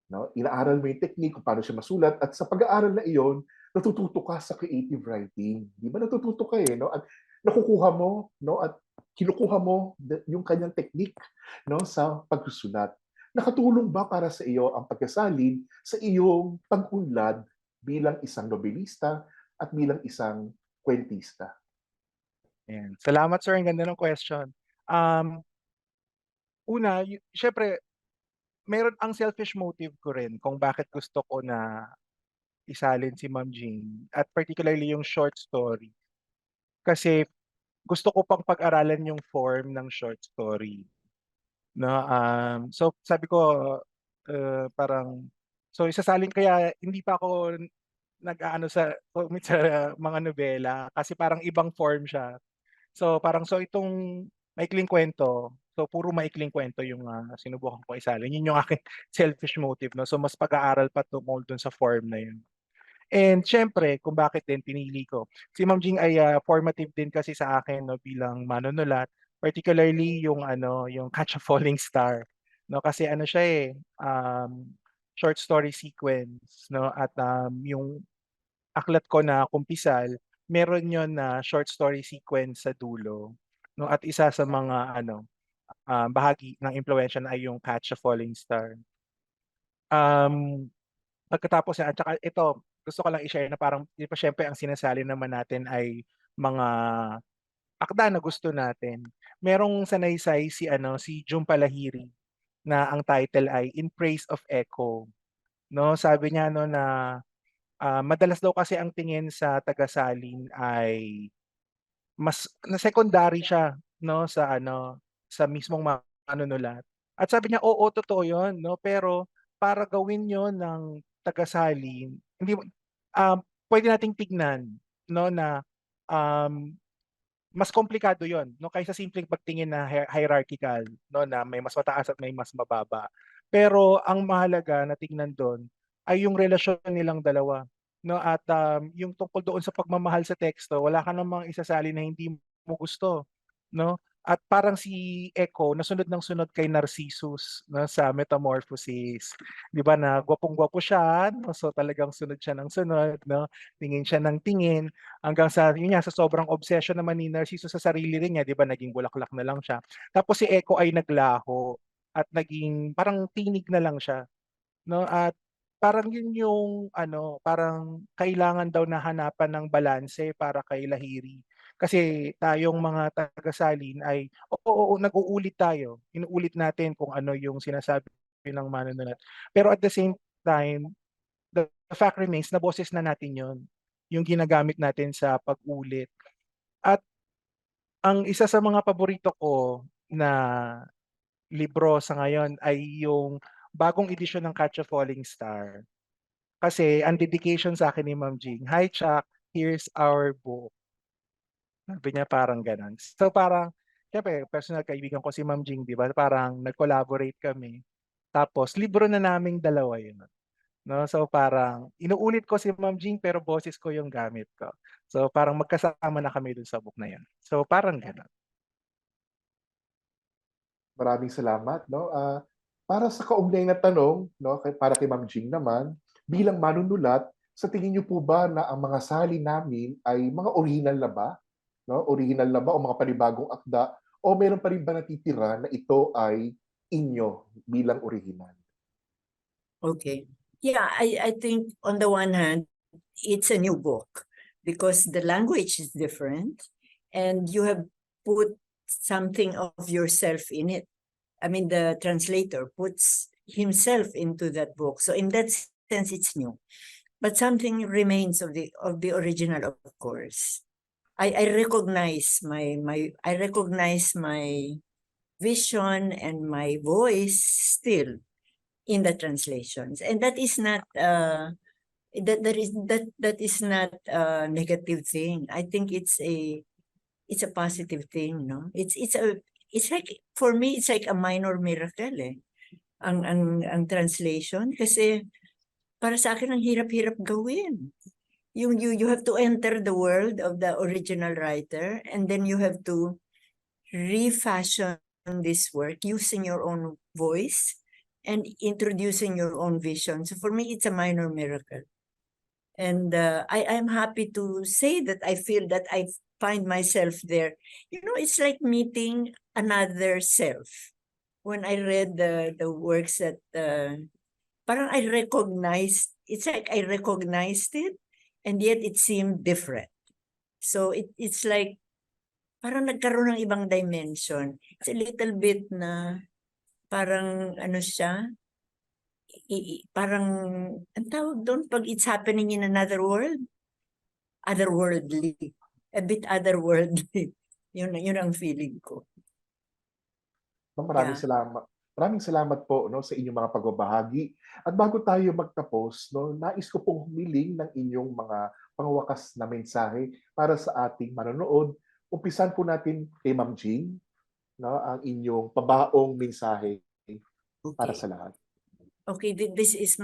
Speaker 2: No? Inaaral mo yung technique kung paano siya masulat at sa pag-aaral na iyon, natututo ka sa creative writing. Di ba natututo ka no? At nakukuha mo no? At kinukuha mo yung kanyang technique no? Sa pagsusulat. Nakatulong ba para sa iyo ang pagkasalin sa iyong pag-unlad bilang isang nobelista at bilang isang kwentista?
Speaker 4: Ayan. Salamat, sir. Ang ganda ng question. Una, syempre, meron ang selfish motive ko rin kung bakit gusto ko na isalin si Ma'am Jean at particularly yung short story. Kasi gusto ko pang pag-aralan yung form ng short story. No, so sabi ko parang so isasalin kaya hindi pa ako nag-aano sa sa mga nobela kasi parang ibang form siya. So parang so itong maikling kwento, so puro maikling kwento yung sinubukan ko isalin. Yun yung aking selfish motive, no? So mas pag-aaral pa tungkol dun sa form na yun. And siyempre, kung bakit din pinili ko. Si Ma'am Jing ay formative din kasi sa akin no, bilang manunulat, particularly yung yung Catch a Falling Star. No, kasi ano siya short story sequence no at yung aklat ko na Kumpisal, meron yon na short story sequence sa dulo. No, at isa sa mga bahagi ng impluwensya ay yung Catch a Falling Star. Pagkatapos at saka ito, gusto ko lang i-share na parang 'di ba siyempre ang sinasali naman natin ay mga akda na gusto natin. Merong sanaysay si Jun Palahiri na ang title ay In Praise of Echo. No, sabi niya no na madalas daw kasi ang tingin sa tagasalin ay mas na secondary siya no sa mismong manunulat. At sabi niya, oo, totoo 'yon, no? Pero para gawin 'yon ng tagasalin, hindi pwede nating tignan no na um, mas komplikado 'yon no kaysa simpleng pagtingin na hierarchical no na may mas mataas at may mas mababa. Pero ang mahalaga na tignan do'n ay yung relasyon nilang dalawa no at yung tungkol doon sa pagmamahal sa teksto, wala ka namang isasali na hindi mo gusto no. At parang si Echo nasunod ng sunod kay Narcissus no sa Metamorphosis. 'Di ba na gwapong-gwapo siya no, so talagang sunod siya ng sunod no, tingin siya ng tingin. Hanggang sa yun nga, sa sobrang obsession naman ni Narciso sa sarili rin niya, 'di ba, naging bulaklak na lang siya. Tapos si Echo ay naglaho at naging parang tinig na lang siya, 'no? At parang yun yung parang kailangan daw na hanapan ng balanse para kay Lahiri. Kasi tayong mga taga-salin ay oo, nag-uulit tayo. Inuulit natin kung ano yung sinasabi ng manunulat. Pero at the same time, the fact remains na boses na natin yon, yung ginagamit natin sa pag-ulit. At ang isa sa mga paborito ko na libro sa ngayon ay yung bagong edisyon ng Catch a Falling Star. Kasi ang dedication sa akin ni Ma'am Jing, "Hi Chuck, here's our book." Sabi niya parang gano'n. So parang siyempre personal kaibigan ko si Ma'am Jing, 'di ba, parang nag-collaborate kami. Tapos libro na naming dalawa 'yun, 'no. So parang inuulit ko si Ma'am Jing pero boses ko yung gamit ko. So parang magkasama na kami dun sa book na 'yun. So parang gano'n.
Speaker 2: Maraming salamat, no? Para sa kaugnay na tanong, no, para kay Ma'am Jing naman, bilang manunulat, sa tingin niyo po ba na ang mga sali namin ay mga original na ba? No? Original na ba o mga panibagong akda? O meron pa rin ba natitira na ito ay inyo bilang original?
Speaker 3: Okay. Yeah, I think on the one hand, it's a new book because the language is different and you have put something of yourself in it. I mean, the translator puts himself into that book. So in that sense, it's new. But something remains of the original, of course. I recognize my vision and my voice still in the translations, and that is not that is not a negative thing. I think it's a positive thing, no? It's like, for me, it's like a minor miracle, eh. Ang translation kasi para sa akin ang hirap-hirap gawin. You have to enter the world of the original writer and then you have to refashion this work using your own voice and introducing your own vision. So for me, it's a minor miracle. And I'm happy to say that I feel that I find myself there. You know, it's like meeting another self. When I read the works that parang I recognized, it's like I recognized it, and yet it seemed different. So it's like parang nagkaroon ng ibang dimension. It's a little bit na parang ano siya, parang ang tawag doon pag it's happening in another world, otherworldly, a bit otherworldly. Yun ang feeling ko.
Speaker 2: No, maraming
Speaker 3: Yeah.
Speaker 2: salamat. Maraming salamat po, no, sa inyong mga pagbabahagi. At bago tayo magtapos, no, nais ko pong humiling ng inyong mga pangwakas na mensahe para sa ating manonood. Umpisan po natin kay Ma'am Jing, no, ang inyong pabaong mensahe para
Speaker 3: Okay.
Speaker 2: sa lahat.
Speaker 3: Okay, this is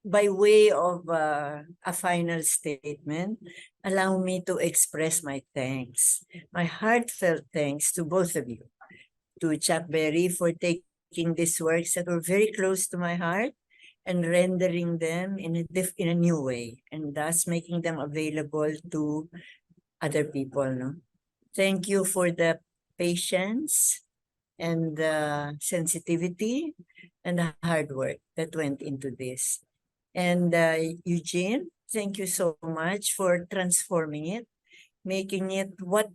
Speaker 3: by way of a final statement. Allow me to express my thanks, my heartfelt thanks to both of you, to Chuck Berry for taking these works that were very close to my heart and rendering them in a new way, and thus making them available to other people. No? Thank you for the patience and the sensitivity and the hard work that went into this. And Eugene, thank you so much for transforming it, making it what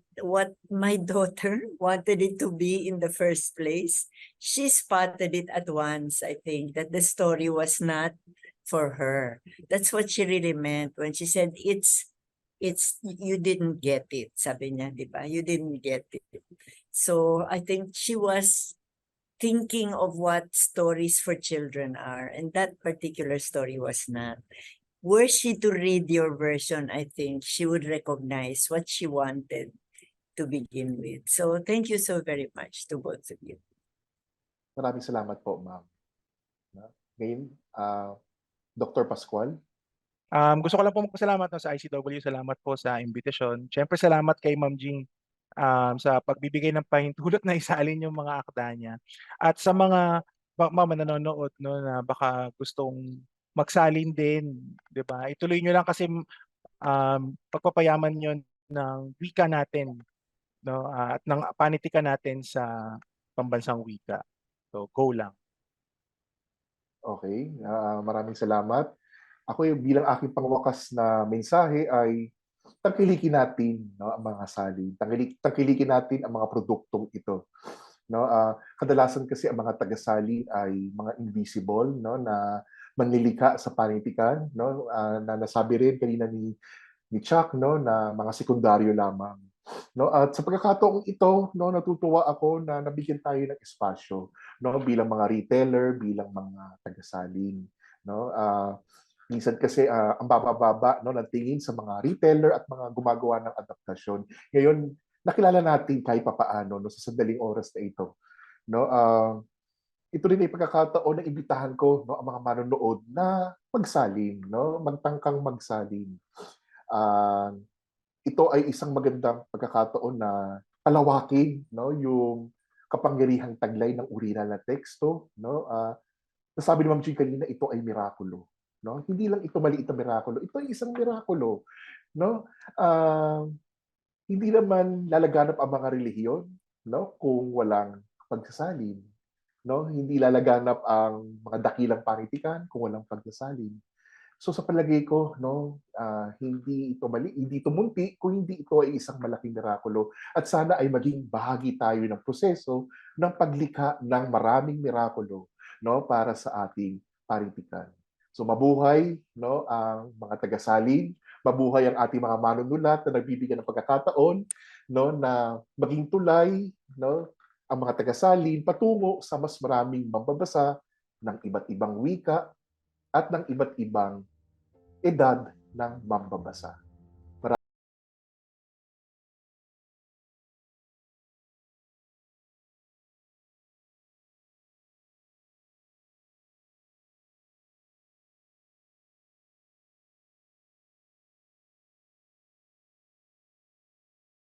Speaker 3: my daughter wanted it to be in the first place. She spotted it at once, I think, that the story was not for her. That's what she really meant when she said it's you didn't get it, sabi niya, di ba? You didn't get it. So I think she was thinking of what stories for children are, and that particular story was not. Were she to read your version, I think she would recognize what she wanted to begin with. So thank you so very much to both of you.
Speaker 2: Maraming salamat po, Ma'am. No? Ngayon, Dr. Pascual.
Speaker 4: Gusto ko lang po magpasalamat, 'no, sa ICW. Salamat po sa imbitasyon. Siyempre salamat kay Ma'am Jing, sa pagbibigay ng pahintulot na isalin yung mga akda niya. At sa mga nanonood, 'no, na baka gustong magsalin din, 'di ba? Ituloy niyo lang kasi, pagpapayaman yun ng wika natin, 'no, at ng panitikan natin sa pambansang wika. So, go lang.
Speaker 2: Okay, maraming salamat. Ako yung bilang aking pangwakas na mensahe ay tangkilikin natin, no, ang mga salin. Tangkilikin natin ang mga produktong ito. No, kadalasan kasi ang mga taga-salin ay mga invisible, no, na manlilika sa panitikan, no, na nasabi rin kanina ni Chuck, no, na mga sekundaryo lamang. No, at sa pagkakataong ito, no, natutuwa ako na nabigyan tayo ng espasyo, no, bilang mga retailer, bilang mga taga-salin, no. Minsan kasi ang baba-baba, no, ng tingin sa mga retailer at mga gumagawa ng adaptasyon. Ngayon, nakilala natin kahit papaano, no, sa sandaling oras na ito, no. Ito rin ay pagkakataon na imbitahan ko, no, ang mga manonood na magsalin, no, magtangkang magsalin. Ito ay isang magandang pagkakataon na palawakin, no, yung kapangyarihang taglay ng original na teksto, no. Nasabi ni Ma'am Jean kanina, ito ay mirakulo, no. Hindi lang ito maliit na mirakulo, ito ay isang mirakulo, no. Hindi naman lalaganap ang mga relihiyon, no, kung walang pagsasalin, no. Hindi lalaganap ang mga dakilang panitikan kung walang pagsasalin. So sa palagay ko, no, hindi ito mali, hindi ito munti, kung hindi ito ay isang malaking mirakulo. At sana ay maging bahagi tayo ng proseso ng paglikha ng maraming mirakulo, no, para sa ating panitikan. So mabuhay, no, ang mga taga-salin, mabuhay ang ating mga manunulat na nagbibigyan ng pagkakataon, no, na maging tulay, no, ang mga taga-salin patungo sa mas maraming mambabasa ng iba't ibang wika at ng iba't ibang edad ng mambabasa.